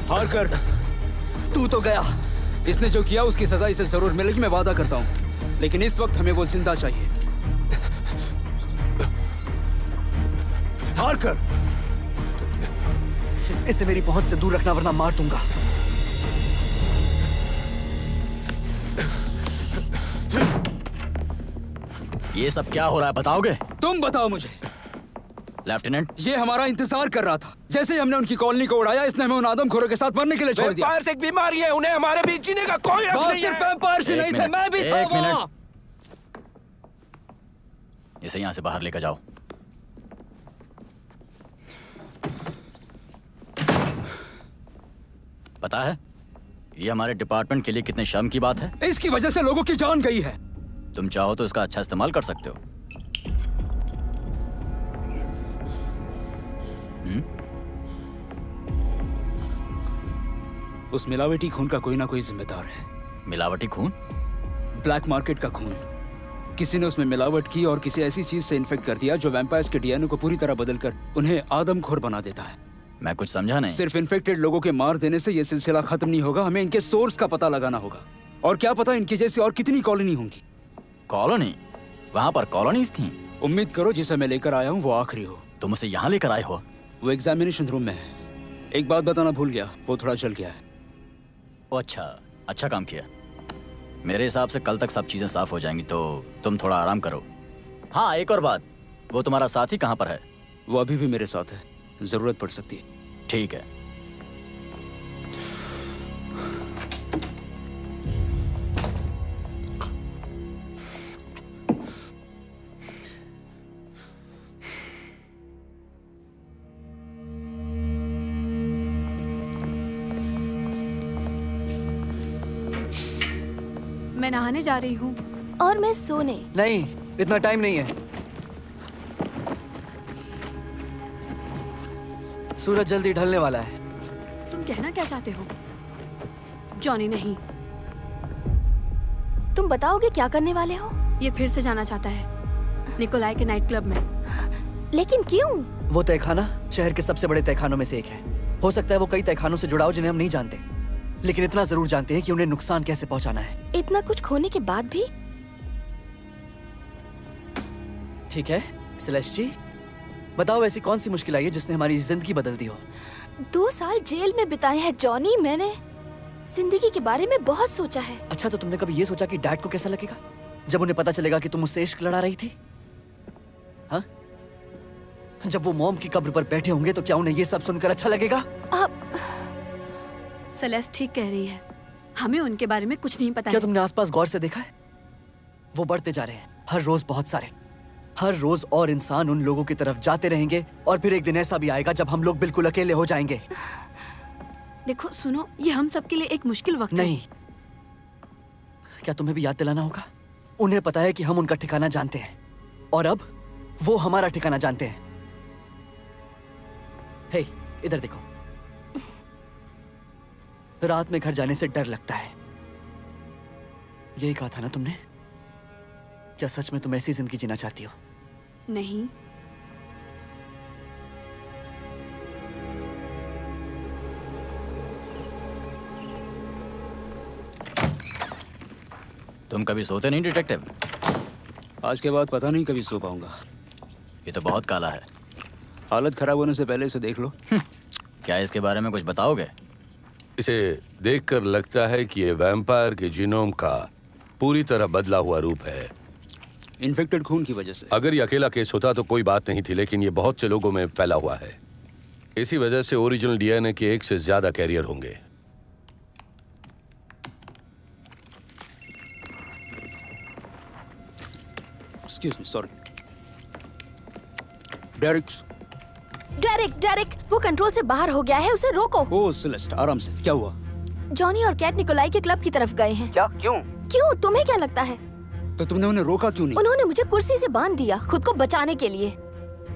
हारकर, तू तो गया। इसने जो किया उसकी सजा इसे जरूर मिलेगी, मैं वादा करता हूं। लेकिन इस वक्त हमें वो जिंदा चाहिए। हारकर, इसे मेरी पहुंच से दूर रखना वरना मार दूंगा। ये सब क्या हो रहा है, बताओगे? तुम बताओ मुझे। लेफ्टिनेंट, ये हमारा इंतजार कर रहा था। जैसे ही हमने उनकी कॉलोनी को उड़ाया, इसने हमें उन आदमखोरों के साथ मरने के लिए छोड़ दिया। वैम्पायर्स एक बीमारी है, उन्हें हमारे बीच जीने का कोई हक नहीं है। सिर्फ वैम्पायर्स ही नहीं थे, मैं भी था वहाँ। इसे यहाँ से बाहर लेकर जाओ। पता है ये हमारे डिपार्टमेंट के लिए कितने शर्म की बात है? इसकी वजह से लोगों की जान गई है। तुम चाहो तो इसका अच्छा इस्तेमाल कर सकते हो। उस मिलावटी खून का कोई ना कोई जिम्मेदार है। मिलावटी खून? ब्लैक मार्केट का खून। किसी ने उसमें मिलावट की और किसी ऐसी चीज से इन्फेक्ट कर दिया जो वैम्पायर्स के डीएनए को पूरी तरह बदलकर उन्हें आदमखोर बना देता है। मैं कुछ समझा नहीं। सिर्फ इन्फेक्टेड लोगों के मार देने से ये सिलसिला खत्म नहीं होगा, हमें इनके सोर्स का पता लगाना होगा। और क्या पता इनकी जैसी और कितनी कॉलोनी होंगी। कॉलोनी? वहाँ पर कॉलोनीज थी? उम्मीद करो जिसे मैं लेकर आया हूँ वो आखिरी हो। तुम उसे यहाँ लेकर आए हो? वो एग्जामिनेशन रूम में है। एक बात बताना भूल गया, वो थोड़ा जल गया है। ओ अच्छा काम किया। मेरे हिसाब से कल तक सब चीजें साफ हो जाएंगी, तो तुम थोड़ा आराम करो। हाँ, एक और बात, वो तुम्हारा साथी कहाँ पर है? वो अभी भी मेरे साथ है, जरूरत पड़ सकती है। ठीक है। मैं नहाने जा रही हूँ। और मैं सोने। नहीं, इतना टाइम नहीं है। सूरज जल्दी ढलने वाला है। तुम कहना क्या चाहते हो? जॉनी नहीं। तुम बताओगे क्या करने वाले हो? ये फिर से जाना चाहता है निकोलाई के नाइट क्लब में। लेकिन क्यों? वो तहखाना शहर के सबसे बड़े तहखानों में से एक है। हो सकता है वो कई तहखानों से जुड़ा हो जिन्हें हम नहीं जानते, लेकिन इतना जरूर जानते हैं कि उन्हें नुकसान कैसे पहुंचाना है। इतना कुछ खोने के बाद भी? ठीक है सेलेस्ट जी, बताओ ऐसी कौन सी मुश्किल आई है जिसने हमारी जिंदगी बदल दी हो? 2 साल जेल में बिताए हैं जॉनी। मैंने जिंदगी के बारे में बहुत सोचा है। अच्छा, तो तुमने कभी ये सोचा कि डैड को कैसा लगेगा जब उन्हें पता चलेगा कि तुम उससे इश्क लड़ा रही थी? हाँ, जब वो मॉम की कब्र पर बैठे होंगे तो क्या उन्हें ये सब सुनकर अच्छा लगेगा? सेलेस्ट ठीक कह रही है, हमें उनके बारे में कुछ नहीं पता। क्या तुमने आसपास गौर से देखा है? वो बढ़ते जा रहे हैं, हर रोज बहुत सारे, हर रोज और इंसान उन लोगों की तरफ जाते रहेंगे और फिर एक दिन ऐसा भी आएगा जब हम लोग बिल्कुल अकेले हो जाएंगे। देखो सुनो, ये हम सबके लिए एक मुश्किल वक्त नहीं। है। क्या तुम्हें भी याद दिलाना होगा? उन्हें पता है कि हम उनका ठिकाना जानते हैं और अब वो हमारा ठिकाना जानते हैं। हे, इधर देखो। रात में घर जाने से डर लगता है। यही कहा था ना तुमने? क्या सच में तुम ऐसी जिंदगी जीना चाहती हो? नहीं। तुम कभी सोते नहीं डिटेक्टिव? आज के बाद पता नहीं कभी सो पाऊंगा। ये तो बहुत काला है। हालत खराब होने से पहले इसे देख लो। क्या इसके बारे में कुछ बताओगे? इसे देखकर लगता है कि ये वैम्पायर के जीनोम का पूरी तरह बदला हुआ रूप है। इन्फेक्टेड खून की वजह से। अगर ये अकेला केस होता तो कोई बात नहीं थी, लेकिन ये बहुत से लोगों में फैला हुआ है। इसी वजह से ओरिजिनल डीएनए के 1 से ज्यादा कैरियर होंगे। Excuse me, sorry. डेरिक, वो कंट्रोल से बाहर हो गया है, उसे रोको। ओह सेलेस्ट, आराम से। क्या हुआ? जॉनी और कैट निकोलाई के क्लब की तरफ गए हैं। क्या? क्यों? क्यों? तुम्हें क्या लगता है? तो तुमने उन्हें रोका क्यों नहीं? उन्होंने मुझे कुर्सी से बांध दिया खुद को बचाने के लिए।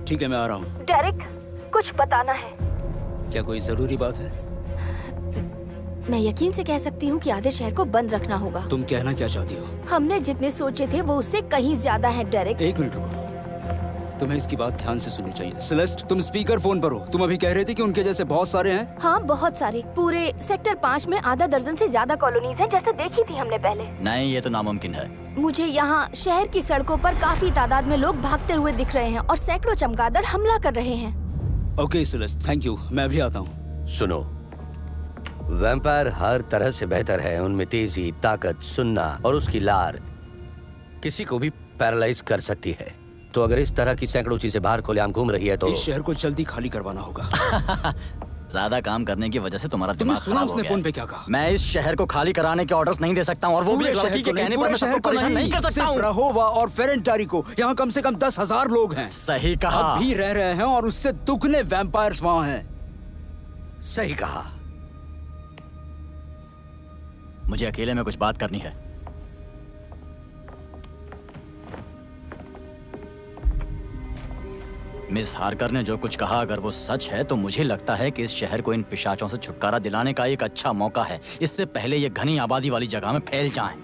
ठीक है, मैं आ रहा हूँ। डेरिक, कुछ बताना है। क्या कोई जरूरी बात है? मैं यकीन से कह सकती हूँ कि आधे शहर को बंद रखना होगा। तुम कहना क्या चाहती हो? हमने जितने सोचे थे वो उससे कहीं ज्यादा है डेरिक। एक मिनट रुको, तुम्हें इसकी बात ध्यान से सुननी चाहिए। सेलेस्ट, तुम स्पीकर फोन पर हो। तुम अभी कह रहे थे कि उनके जैसे बहुत सारे हैं। हाँ, बहुत सारे। पूरे सेक्टर 5 में आधा दर्जन से ज्यादा कॉलोनीज हैं, जैसे देखी थी हमने पहले। नहीं, ये तो नामुमकिन है। मुझे यहाँ शहर की सड़कों पर काफी तादाद में लोग भागते हुए दिख रहे हैं और सैकड़ों चमगादड़ हमला कर रहे हैं। ओके सेलेस्ट, थैंक यू, मैं भी आता हूँ। सुनो, वैम्पायर हर तरह से बेहतर है। उनमें तेजी, ताकत, सुनना और उसकी लार किसी को भी पैरालाइज कर सकती है। तो अगर इस तरह की सैकड़ों चीजें बाहर खुलेआम घूम रही है तो इस शहर को जल्दी खाली करवाना होगा। ज्यादा काम करने की वजह से तुम्हारा तुमने दिमाग सुना खराब हो उसने गया फोन है। पे क्या कहा? मैं इस शहर को खाली कराने के ऑर्डर्स नहीं दे सकता हूँ, और वो भी एक लड़की के कहने पर मैं सबको परेशान नहीं कर सकता हूँ। रहोवा और फेरेंटारी को यहाँ कम से कम 10,000 लोग हैं। सही कहा। अभी रह रहे हैं और उससे दुगने वैम्पायर्स वहाँ हैं। सही कहा। मुझे अकेले में कुछ बात करनी है। मिस हार्कर ने जो कुछ कहा अगर वो सच है तो मुझे लगता है कि इस शहर को इन पिशाचों से छुटकारा दिलाने का एक अच्छा मौका है, इससे पहले ये घनी आबादी वाली जगह में फैल जाएं।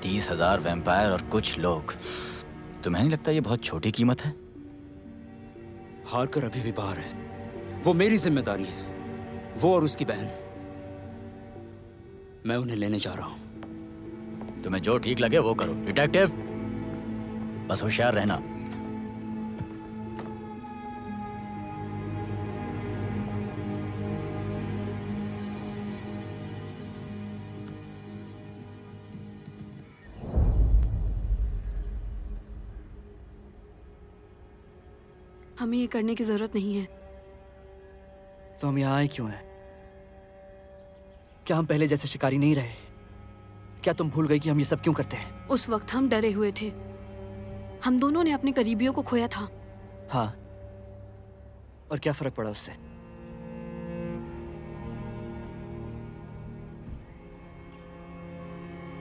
30,000 वैम्पायर और कुछ लोग, तुम्हें नहीं लगता ये बहुत छोटी कीमत है? हार्कर अभी भी बाहर है, वो मेरी जिम्मेदारी है, वो और उसकी बहन। मैं उन्हें लेने जा रहा हूं। तुम्हें जो ठीक लगे वो करो डिटेक्टिव, बस होशियार रहना। हमें ये करने की जरूरत नहीं है। तो हम यहाँ आए क्यों हैं? क्या हम पहले जैसे शिकारी नहीं रहे? क्या तुम भूल गई कि हम ये सब क्यों करते हैं? उस वक्त हम डरे हुए थे। हम दोनों ने अपने करीबियों को खोया था। हाँ, और क्या फर्क पड़ा उससे?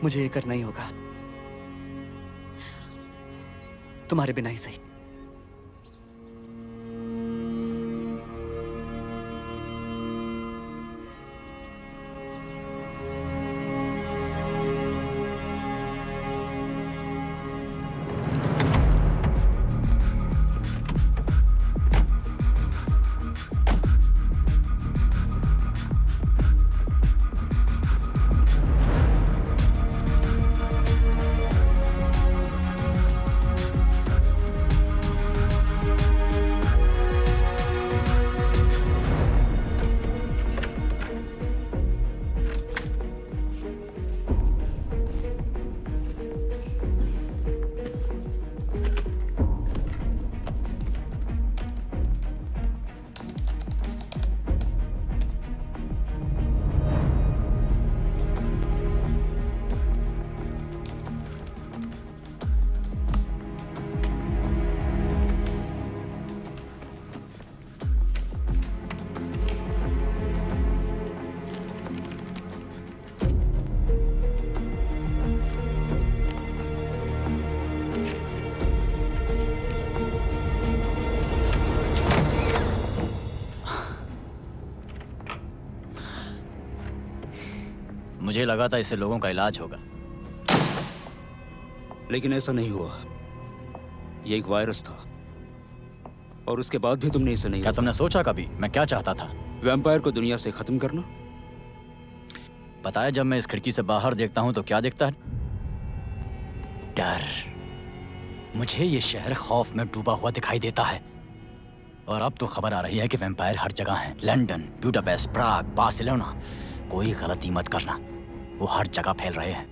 मुझे ये करना ही होगा, तुम्हारे बिना ही सही। मुझे लगा था इससे लोगों का इलाज होगा, लेकिन ऐसा नहीं हुआ। ये एक वायरस था, और उसके बाद भी तुमने इसे नहीं। क्या तुमने सोचा कभी मैं क्या चाहता था? वैम्पायर को दुनिया से खत्म करना। पता है जब मैं इस खिड़की से बाहर देखता हूं तो क्या दिखता है? डर। मुझे ये शहर खौफ में डूबा हुआ दिखाई देता है, और अब तो खबर आ रही है कि वैम्पायर हर जगह हैं। लंदन, बुडापेस्ट, प्राग, बार्सिलोना। कोई गलती मत करना, वो हर जगह फैल रहे हैं।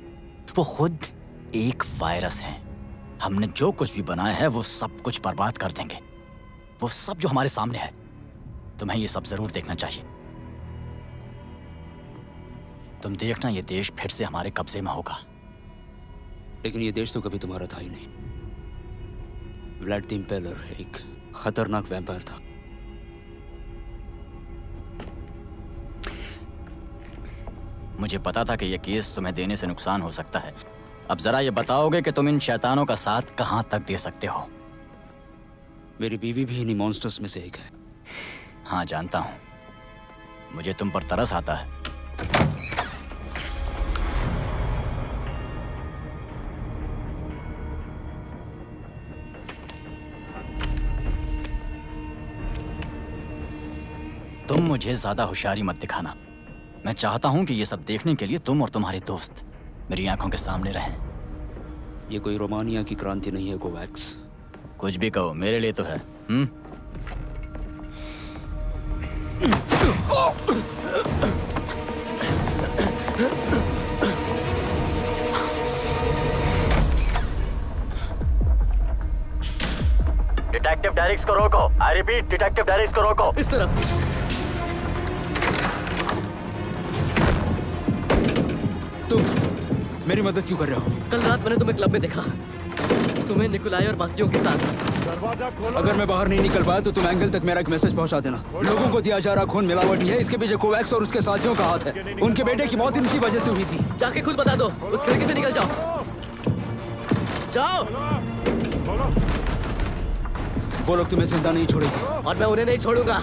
वो खुद एक वायरस है। हमने जो कुछ भी बनाया है वो सब कुछ बर्बाद कर देंगे, वो सब जो हमारे सामने है। तुम्हें ये सब जरूर देखना चाहिए। तुम देखना, ये देश फिर से हमारे कब्जे में होगा। लेकिन ये देश तो कभी तुम्हारा था ही नहीं। व्लाड द इम्पेलर एक खतरनाक वैम्पायर था। मुझे पता था कि ये केस तुम्हें देने से नुकसान हो सकता है। अब जरा ये बताओगे कि तुम इन शैतानों का साथ कहां तक दे सकते हो? मेरी बीवी भी इन्हीं मॉन्स्टर्स में से एक है। हाँ जानता हूं, मुझे तुम पर तरस आता है। तुम मुझे ज्यादा होशियारी मत दिखाना। मैं चाहता हूं कि ये सब देखने के लिए तुम और तुम्हारे दोस्त मेरी आंखों के सामने रहें। ये कोई रोमानिया की क्रांति नहीं है कोवैक्स। कुछ भी कहो, मेरे लिए तो है। डिटेक्टिव डेरिक्स को रोको। आई रिपीट, डिटेक्टिव डेरिक्स को रोको। इस तरफ। तुम मेरी मदद क्यों कर रहे हो? कल रात मैंने तुम्हें क्लब में देखा, तुम्हें निकोलाई और बाकियों के साथ। अगर मैं बाहर नहीं निकल पाया तो तुम एंगल तक मेरा एक मैसेज पहुंचा देना। लोगों को दिया जा रहा खून मिलावटी है, इसके पीछे कोवैक्स और उसके साथियों का हाथ है। उनके बेटे की मौत इनकी वजह से हुई थी। जाके खुद बता दो, उस खिड़की से निकल जाओ। जाओ। वो लोग तुम्हें जिंदा नहीं छोड़ेंगे। और मैं उन्हें नहीं छोड़ूंगा।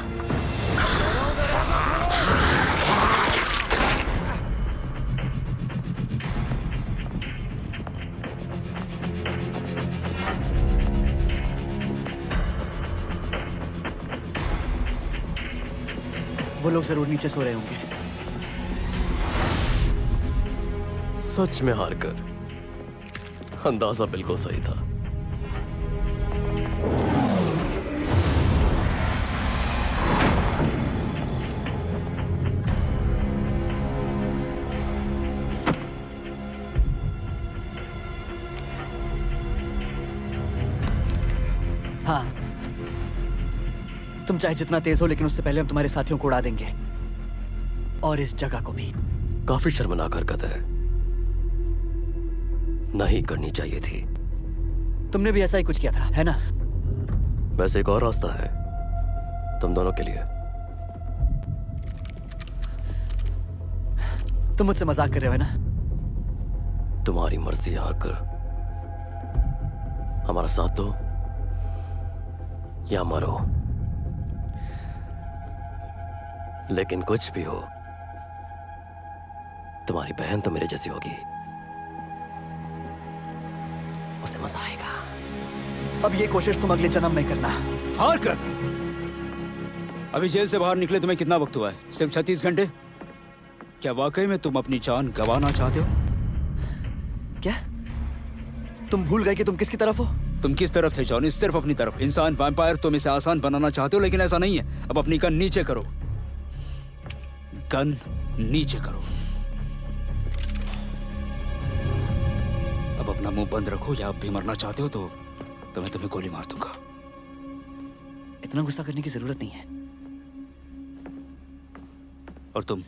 वो लोग जरूर नीचे सो रहे होंगे। सच में हारकर अंदाजा बिल्कुल सही था। हाँ, तुम चाहे जितना तेज हो, लेकिन उससे पहले हम तुम्हारे साथियों को उड़ा देंगे, और इस जगह को भी। काफी शर्मनाक हरकत है, नहीं करनी चाहिए थी। तुमने भी ऐसा ही कुछ किया था, है ना? वैसे एक और रास्ता है तुम दोनों के लिए। तुम मुझसे मजाक कर रहे हो, है ना? तुम्हारी मर्जी आकर हमारा साथ दो या मरो, लेकिन कुछ भी हो, तुम्हारी बहन तो मेरे जैसी होगी, उसे मजा आएगा। अब ये कोशिश तुम अगले जन्म में करना। हार कर। अभी जेल से बाहर निकले तुम्हें कितना वक्त हुआ है? सिर्फ 36 घंटे? क्या वाकई में तुम अपनी जान गंवाना चाहते हो? क्या तुम भूल गए कि तुम किसकी तरफ हो? तुम किस तरफ थे जॉनी? सिर्फ अपनी तरफ। इंसान वैम्पायर तुम इसे आसान बनाना चाहते हो, लेकिन ऐसा नहीं है। अब अपनी गन नीचे करो, गन नीचे करो। अब अपना मुंह बंद रखो, या अब भी मरना चाहते हो तो मैं तुम्हें गोली मार दूंगा। इतना गुस्सा करने की जरूरत नहीं है। और तुम,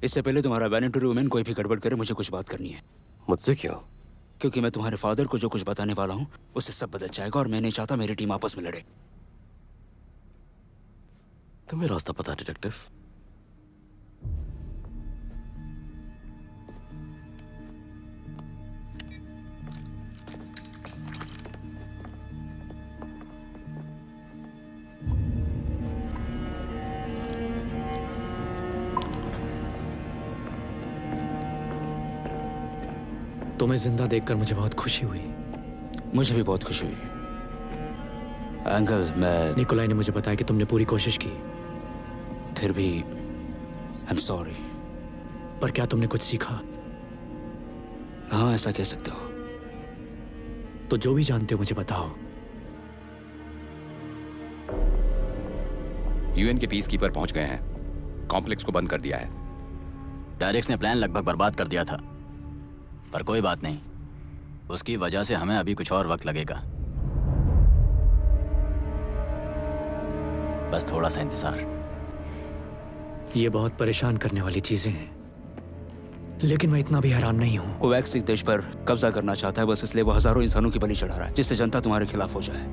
इससे पहले तुम्हारा वैनिटरी वुमेन कोई भी गड़बड़ करे, मुझे कुछ बात करनी है। मुझसे क्यों? क्योंकि मैं तुम्हारे फादर को जो कुछ बताने वाला हूं उससे सब बदल जाएगा, और मैं नहीं चाहता मेरी टीम आपस में लड़े। तुम्हें रास्ता पता है डिटेक्टिव? तुम्हें जिंदा देखकर मुझे बहुत खुशी हुई। मुझे भी बहुत खुशी हुई। अंकल, मैं निकोलाई ने मुझे बताया कि तुमने पूरी कोशिश की। फिर भी आई एम सॉरी। पर क्या तुमने कुछ सीखा? हाँ, ऐसा कह सकते हो। तो जो भी जानते हो मुझे बताओ। यूएन के पीस कीपर पहुंच गए हैं। कॉम्प्लेक्स को बंद कर दिया है। डायरेक्स ने प्लान लगभग बर्बाद कर दिया था, पर कोई बात नहीं, उसकी वजह से हमें अभी कुछ और वक्त लगेगा। बस थोड़ा सा इंतजार। ये बहुत परेशान करने वाली चीजें हैं, लेकिन मैं इतना भी हैरान नहीं हूं। कोवैक्स एक देश पर कब्जा करना चाहता है, बस इसलिए वो हजारों इंसानों की बलि चढ़ा रहा है, जिससे जनता तुम्हारे खिलाफ हो जाए।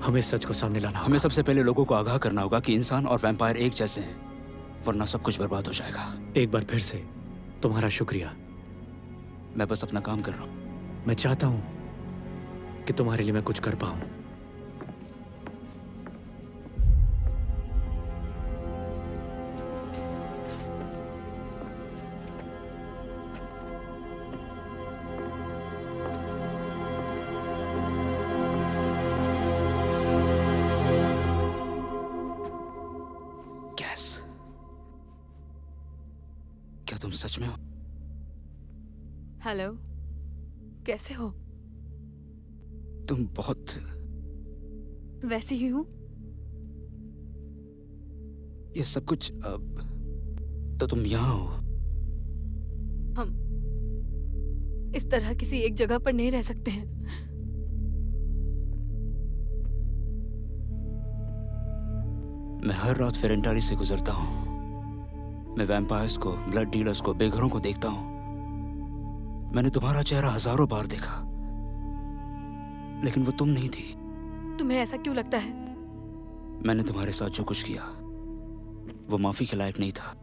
हमें सच को सामने लाना होगा। हमें सबसे पहले लोगों को आगाह करना होगा कि इंसान और वैम्पायर एक जैसे हैं, वरना सब कुछ बर्बाद हो जाएगा। एक बार फिर से तुम्हारा शुक्रिया। मैं बस अपना काम कर रहा हूं। मैं चाहता हूं कि तुम्हारे लिए मैं कुछ कर पाऊं। गैस, क्या तुम सच में हो? हेलो, कैसे हो? तुम बहुत वैसे ही हूँ। ये सब कुछ अब तो तुम यहाँ हो। हम इस तरह किसी एक जगह पर नहीं रह सकते हैं। मैं हर रात फेरेंटारी से गुजरता हूँ। मैं वैम्पायर्स को, ब्लड डीलर्स को, बेघरों को देखता हूँ। मैंने तुम्हारा चेहरा हजारों बार देखा, लेकिन वो तुम नहीं थी। तुम्हें ऐसा क्यों लगता है? मैंने तुम्हारे साथ जो कुछ किया वो माफी के लायक नहीं था,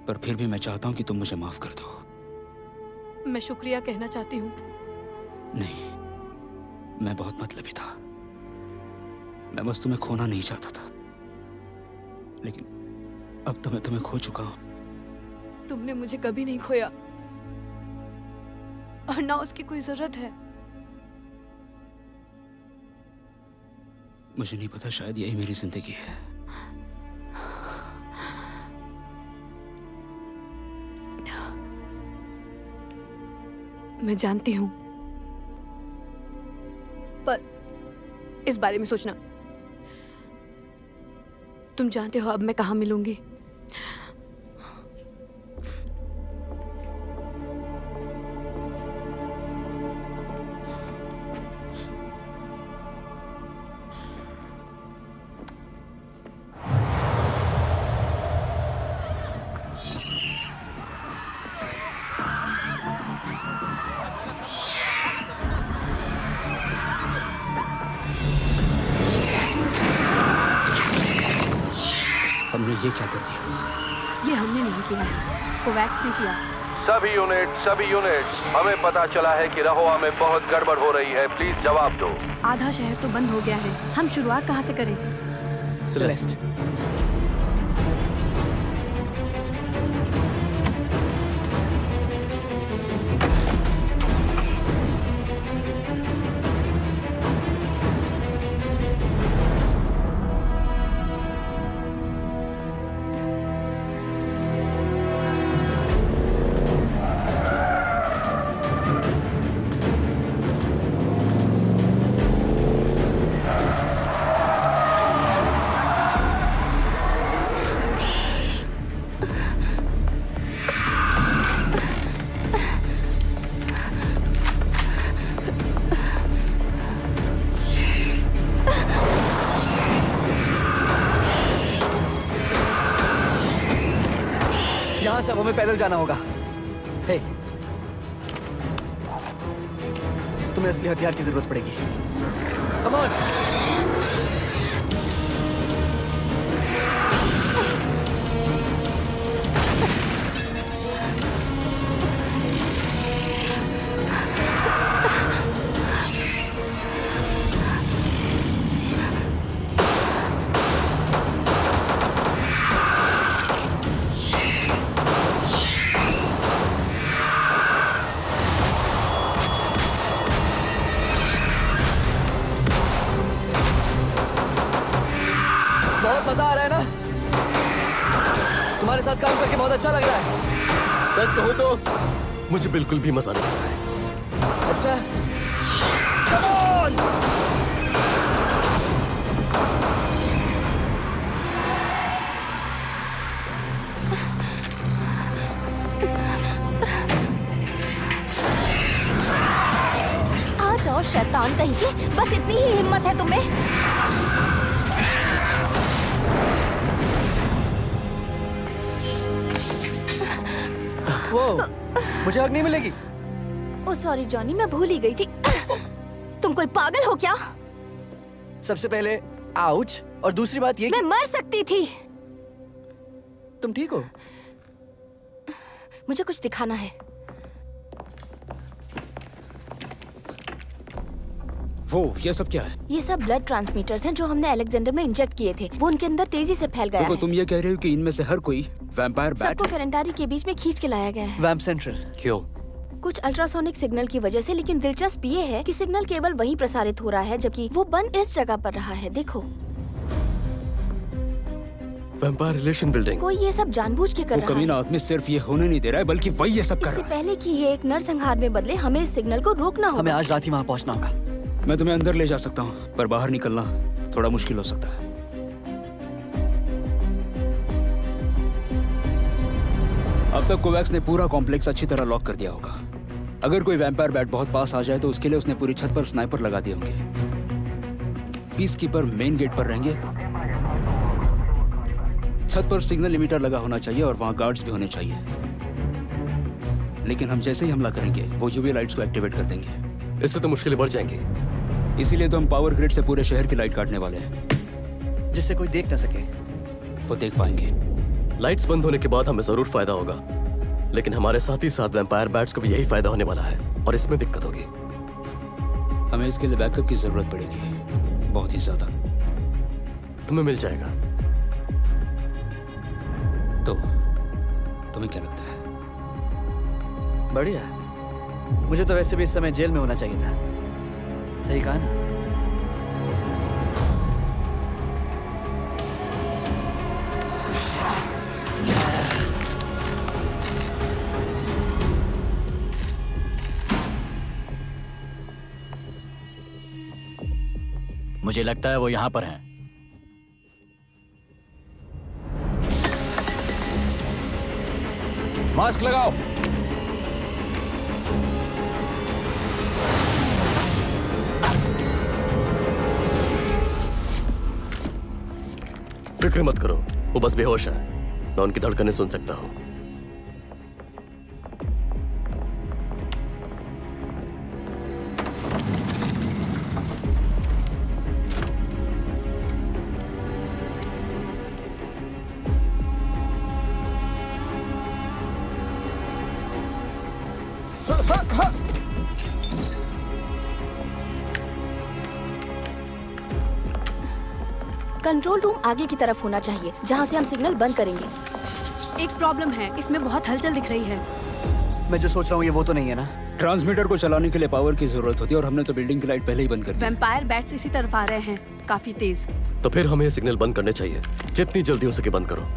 पर फिर भी मैं चाहता हूं कि तुम मुझे माफ कर दो। मैं शुक्रिया कहना चाहती हूँ। नहीं, मैं बहुत मतलबी था। मैं बस तुम्हें खोना नहीं चाहता था, लेकिन अब तो मैं तुम्हें खो चुका हूं। तुमने मुझे कभी नहीं खोया और ना उसकी कोई जरूरत है। मुझे नहीं पता, शायद यही मेरी जिंदगी है। मैं जानती हूं, पर इस बारे में सोचना। तुम जानते हो अब मैं कहां मिलूंगी। हमने ये क्या कर दिया? ये हमने नहीं किया है, कोवैक्स ने किया। सभी यूनिट्स, हमें पता चला है कि रहोआ में बहुत गड़बड़ हो रही है। प्लीज जवाब दो। आधा शहर तो बंद हो गया है, हम शुरुआत कहाँ से करें? सेलेस्ट, यहाँ से अब हमें पैदल जाना होगा। हे, तुम्हें असली हथियार की जरूरत पड़ेगी। Come on. मजा आ रहा है ना? तुम्हारे साथ काम करके बहुत अच्छा लग रहा है। सच कहूं तो मुझे बिल्कुल भी मजा नहीं आ रहा है। अच्छा, Come on! आ जाओ शैतान कहीं के, बस इतनी ही हिम्मत है तुम्हें। वो मुझे हक नहीं मिलेगी। ओ सॉरी जॉनी, मैं भूल ही गई थी। तुम कोई पागल हो क्या? सबसे पहले आउच, और दूसरी बात ये मैं मर सकती थी। तुम ठीक हो? मुझे कुछ दिखाना है। वो ये सब क्या है? ये सब ब्लड ट्रांसमीटर्स हैं जो हमने अलेक्जेंडर में इंजेक्ट किए थे। वो उनके अंदर तेजी से फैल गया देखो, है। तुम ये कह रहे हो कि इनमें से हर कोई वैम्पायर बैट? सबको फेरेंटारी के बीच में खींच के लाया गया है। वैम्प सेंट्रल। क्यों? कुछ अल्ट्रासोनिक सिग्नल की वजह से, लेकिन दिलचस्प ये है कि सिग्नल केवल वहीं प्रसारित हो रहा है जबकि वो बन इस जगह पर रहा है। देखो, वैम्पायर रिलेशन बिल्डिंग। कोई ये सब जानबूझ के कर वो रहा कमीना है। आदमी सिर्फ ये होने नहीं दे रहा है, बल्कि वही ये सब कर इससे रहा है। पहले कि ये एक नरसंहार में बदले, हमें इस सिग्नल को रोकना हमें होगा। आज रात ही वहां पहुंचना होगा। मैं तुम्हें अंदर ले जा सकता हूँ, पर बाहर निकलना थोड़ा मुश्किल हो सकता है। अब तक कोवैक्स ने पूरा कॉम्प्लेक्स अच्छी तरह लॉक कर दिया होगा। अगर कोई वैम्पायर बैट बहुत पास आ जाए तो उसके लिए उसने पूरी छत पर स्नाइपर लगा दिए होंगे। पीस कीपर मेन गेट पर रहेंगे। छत पर सिग्नल लिमिटर लगा होना चाहिए और वहां गार्ड्स भी होने चाहिए। लेकिन हम जैसे ही हमला करेंगे वो यूवी लाइट्स को एक्टिवेट कर देंगे। इससे तो मुश्किलें बढ़ जाएंगी। इसीलिए तो हम पावर ग्रिड से पूरे शहर की लाइट काटने वाले हैं, जिससे कोई देख ना सके। वो देख पाएंगे। लाइट्स बंद होने के बाद हमें जरूर फायदा होगा, लेकिन हमारे साथ ही साथ वैम्पायर बैट्स को भी यही फायदा होने वाला है और इसमें दिक्कत होगी। हमें इसके लिए बैकअप की जरूरत पड़ेगी, बहुत ही ज्यादा। तुम्हें मिल जाएगा। तो तुम्हें क्या लगता है? बढ़िया। मुझे तो वैसे भी इस समय जेल में होना चाहिए था। सही कहा ना? मुझे लगता है वो यहां पर हैं। मास्क लगाओ। फिक्र मत करो, वो बस बेहोश है। मैं उनकी धड़कनें सुन सकता हूँ। कंट्रोल रूम आगे की तरफ होना चाहिए, जहाँ से हम सिग्नल बंद करेंगे। एक प्रॉब्लम है, इसमें बहुत हलचल दिख रही है। मैं जो सोच रहा हूँ ये वो तो नहीं है ना? ट्रांसमीटर को चलाने के लिए पावर की जरूरत होती है और हमने तो बिल्डिंग की लाइट पहले ही बंद कर दी। वैम्पायर बैट्स इसी तरफ आ रहे हैं, काफी तेज। तो फिर हमें ये सिग्नल बंद करने चाहिए। जितनी जल्दी हो सके बंद करो।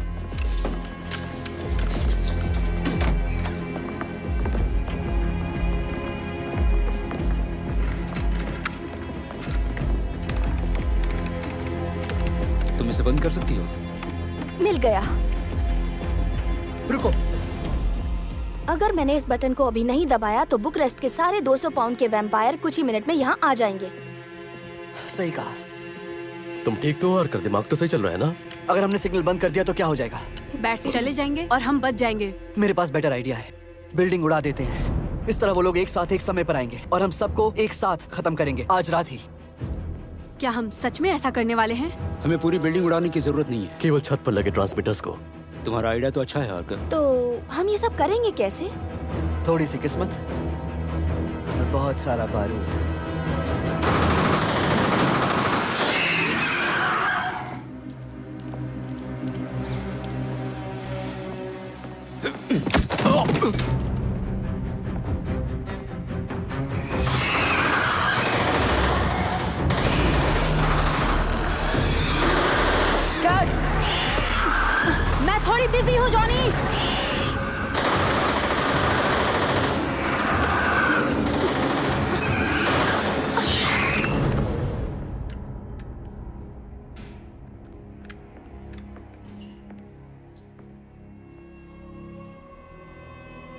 तुम इसे बंद कर सकती हो? मिल गया। रुको। अगर मैंने इस बटन को अभी नहीं दबाया तो बुकरेस्ट के सारे 200 पाउंड के वैम्पायर कुछ ही मिनट में यहाँ आ जाएंगे। सही कहा। तुम ठीक तो हो और कर दिमाग तो सही चल रहा है ना? अगर हमने सिग्नल बंद कर दिया तो क्या हो जाएगा? बैट्स चले जाएंगे और हम बच जाएंगे। मेरे पास बेटर आइडिया है। बिल्डिंग उड़ा देते हैं। इस तरह वो लोग एक साथ एक समय पर आएंगे और हम सबको एक साथ खत्म करेंगे आज रात ही। क्या हम सच में ऐसा करने वाले हैं? हमें पूरी बिल्डिंग उड़ाने की जरूरत नहीं है, केवल छत पर लगे ट्रांसमीटर्स को। तुम्हारा आइडिया तो अच्छा है आकर। तो हम ये सब करेंगे कैसे? थोड़ी सी किस्मत और बहुत सारा बारूद। मैं थोड़ी बिजी हूँ जॉनी।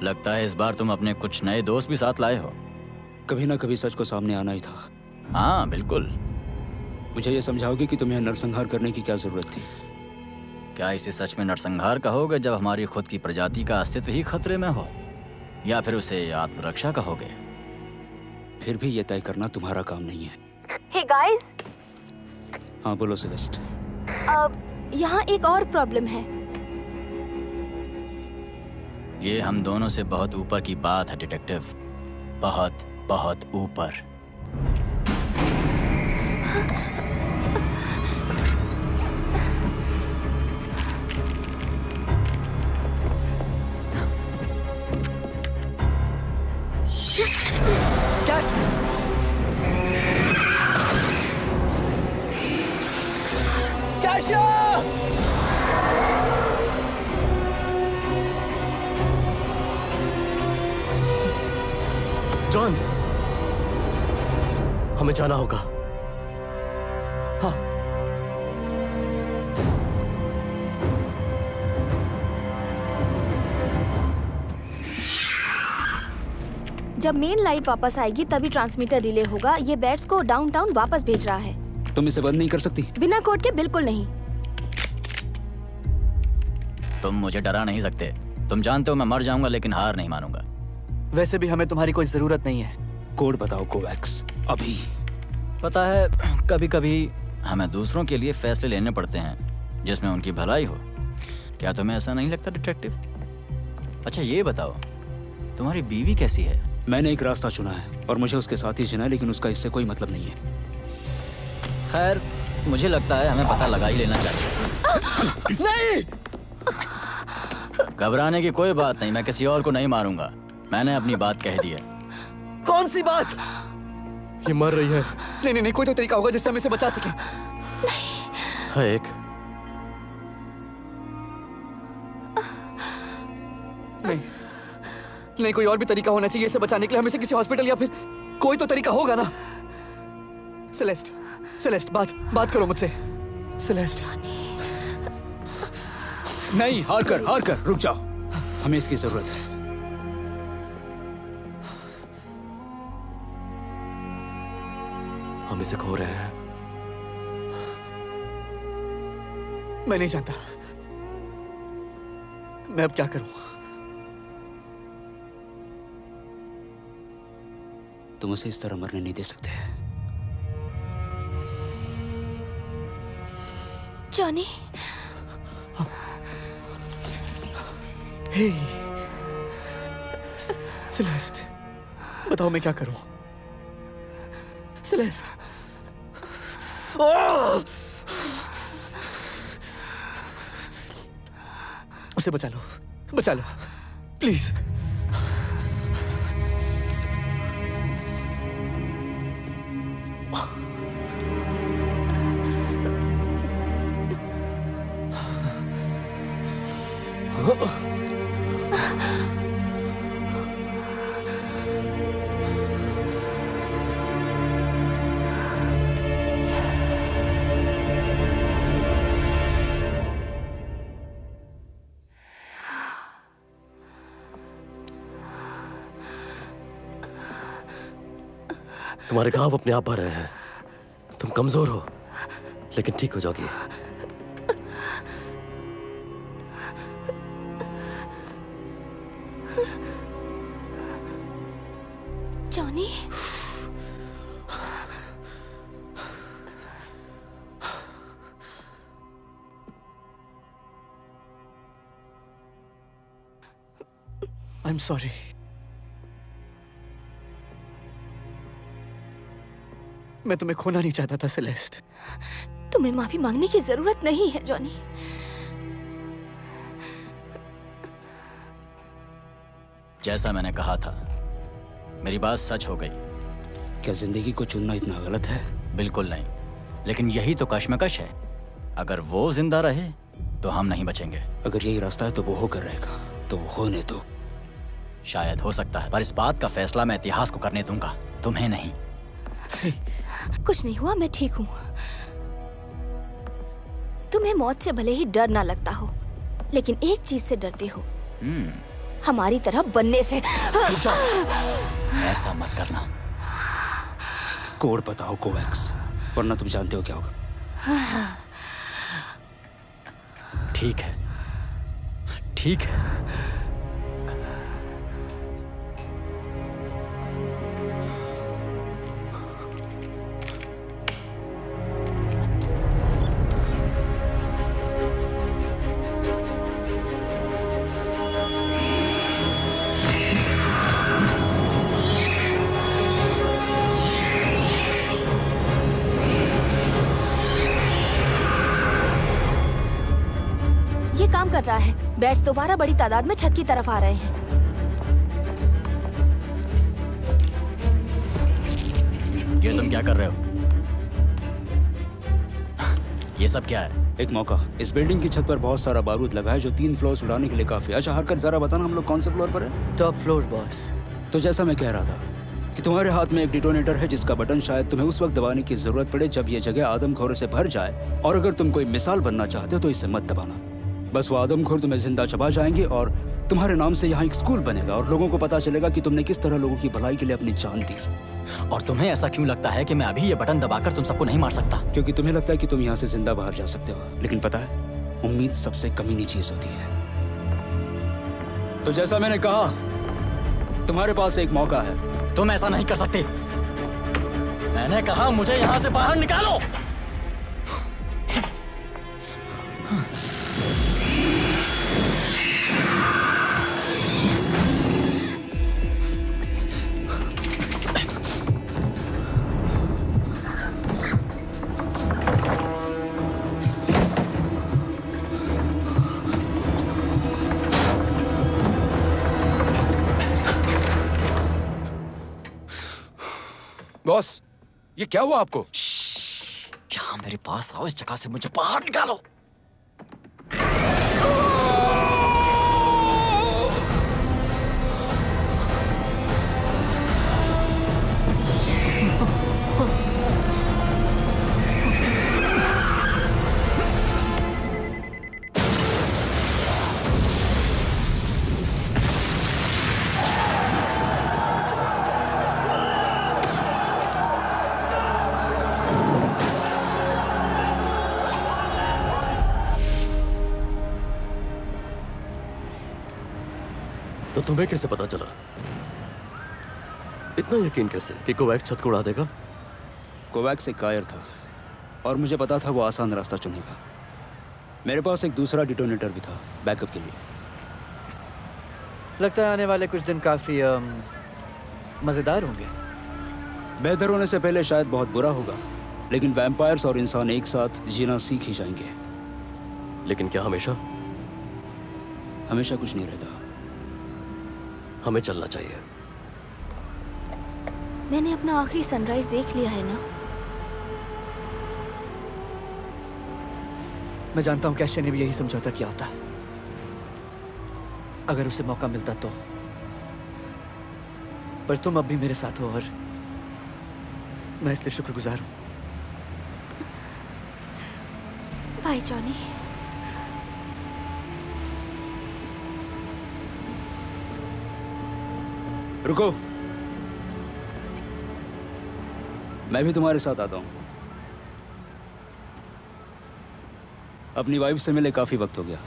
लगता है इस बार तुम अपने कुछ नए दोस्त भी साथ लाए हो। कभी ना कभी सच को सामने आना ही था। हाँ बिल्कुल। मुझे ये समझाओगे कि तुम्हें नरसंहार करने की क्या जरूरत थी? क्या इसे सच में नरसंहार कहोगे जब हमारी खुद की प्रजाति का अस्तित्व ही खतरे में हो, या फिर उसे आत्मरक्षा कहोगे? फिर भी ये तय करना तुम्हारा काम नहीं है। हे गाइस, हाँ बोलो सेलेस्ट। यहाँ एक और प्रॉब्लम है। ये हम दोनों से बहुत ऊपर की बात है डिटेक्टिव, बहुत बहुत ऊपर। जॉन, हमें जाना होगा। हाँ। जब मेन लाइट वापस आएगी तभी ट्रांसमीटर रिले होगा। ये बैट्स को डाउनटाउन वापस भेज रहा है। तुम इसे बंद नहीं कर सकती? बिना कोड के बिल्कुल नहीं। तुम मुझे डरा नहीं सकते। तुम जानते हो मैं मर जाऊंगा लेकिन हार नहीं मानूंगा। वैसे भी हमें तुम्हारी कोई जरूरत नहीं है। कोड बताओ कोवैक्स, अभी। पता है कभी कभी हमें दूसरों के लिए फैसले लेने पड़ते हैं जिसमें उनकी भलाई हो। क्या तुम्हें ऐसा नहीं लगता डिटेक्टिव? अच्छा ये बताओ, तुम्हारी बीवी कैसी है? मैंने एक रास्ता चुना है और मुझे उसके साथ ही जीना है, लेकिन उसका इससे कोई मतलब नहीं है। खैर मुझे लगता है हमें पता लगा ही लेना चाहिए। नहीं, घबराने की कोई बात नहीं, मैं किसी और को नहीं मारूंगा। मैंने अपनी बात कह दी है। कौन सी बात? ये मर रही है। नहीं नहीं नहीं, कोई तो तरीका होगा जिससे हम इसे बचा सके। है एक। नहीं नहीं, कोई और भी तरीका होना चाहिए इसे बचाने के लिए। हम इसे किसी हॉस्पिटल या फिर कोई तो तरीका होगा ना। सेलेस्ट, सेलेस्ट, बात करो मुझसे। सेलेस्ट। नहीं, हार कर, रुक जाओ। हमें इसकी जरूरत है। हम इसे खो रहे हैं। मैं नहीं जानता मैं अब क्या करूं। तुम उसे इस तरह मरने नहीं दे सकते। जॉनी, हे सेलेस्ट, बताओ मैं क्या करूं। सेलेस्ट, उसे बचा लो प्लीज। तुम्हारे घाव अपने आप भर रहे हैं। तुम कमजोर हो, लेकिन ठीक हो जाओगी। Johnny, I am sorry. मैं तुम्हें खोना नहीं चाहता था सेलेस्ट। तुम्हें माफी मांगने की जरूरत नहीं है जॉनी। जैसा मैंने कहा था, मेरी बात सच हो गई। क्या जिंदगी को चुनना इतना गलत है? बिल्कुल नहीं, लेकिन यही तो कश्मकश है। अगर वो जिंदा रहे तो हम नहीं बचेंगे। अगर यही रास्ता है तो वो होकर रहेगा, तो होने दो। शायद हो सकता है, पर इस बात का फैसला मैं इतिहास को करने दूंगा, तुम्हें नहीं। कुछ नहीं हुआ, मैं ठीक हूँ। तुम्हें मौत से भले ही डर ना लगता हो, लेकिन एक चीज से डरते हो, हमारी तरह बनने से। ऐसा मत करना। कोड बताओ कोवैक्स, वरना तुम जानते हो क्या होगा। ठीक है, ठीक है। ये काम कर रहा है। बैट्स दोबारा बड़ी तादाद में छत की तरफ आ रहे हैं। ये तुम क्या कर रहे हो? ये सब क्या है? एक मौका। इस बिल्डिंग की छत पर बहुत सारा बारूद लगा है जो 3 फ्लोर्स उड़ाने के लिए काफी। अच्छा हरकत, जरा बताना हम लोग कौन से फ्लोर पर है? Top floor boss. तो जैसा मैं कह रहा था कि तुम्हारे हाथ में एक डिटोनेटर है जिसका बटन शायद तुम्हें उस वक्त दबाने की जरूरत पड़े जब ये जगह आदमखोरों से भर जाए, और अगर तुम कोई मिसाल बनना चाहते हो तो इसे मत दबाना। बस वो आदमखोर तुम्हें जिंदा चबा जाएंगे और तुम्हारे नाम से यहाँ एक स्कूल बनेगा और लोगों को पता चलेगा कि तुमने किस तरह लोगों की भलाई के लिए अपनी जान दी। और तुम्हें ऐसा क्यों लगता है कि मैं अभी ये बटन दबाकर तुम सबको नहीं मार सकता? क्योंकि तुम्हें लगता है कि तुम यहाँ से जिंदा बाहर जा सकते हो, लेकिन पता है उम्मीद सबसे कमीनी चीज होती है। तो जैसा मैंने कहा, तुम्हारे पास एक मौका है। तुम ऐसा नहीं कर सकते। मैंने कहा मुझे यहाँ से बाहर निकालो। बॉस, ये क्या हुआ आपको? यहाँ मेरे पास आओ, इस जगह से मुझे बाहर निकालो। तो तुम्हें कैसे पता चला? इतना यकीन कैसे कि कोवैक्स छत को उड़ा देगा? कोवैक्स एक कायर था और मुझे पता था वो आसान रास्ता चुनेगा। मेरे पास एक दूसरा डिटोनेटर भी था बैकअप के लिए। लगता है आने वाले कुछ दिन काफी मजेदार होंगे। बेहतर होने से पहले शायद बहुत बुरा होगा, लेकिन वैम्पायर्स और इंसान एक साथ जीना सीख ही जाएंगे। लेकिन क्या हमेशा? हमेशा कुछ नहीं रहता। हमें चलना चाहिए। मैंने अपना आखिरी सनराइज देख लिया है ना। मैं जानता हूं कैशे ने भी यही समझौता किया होता। अगर उसे मौका मिलता तो। पर तुम अब भी मेरे साथ हो और मैं इसलिए शुक्रगुजार हूं। By Johnny. रुको, मैं भी तुम्हारे साथ आता हूं। अपनी वाइफ से मिले काफी वक्त हो गया।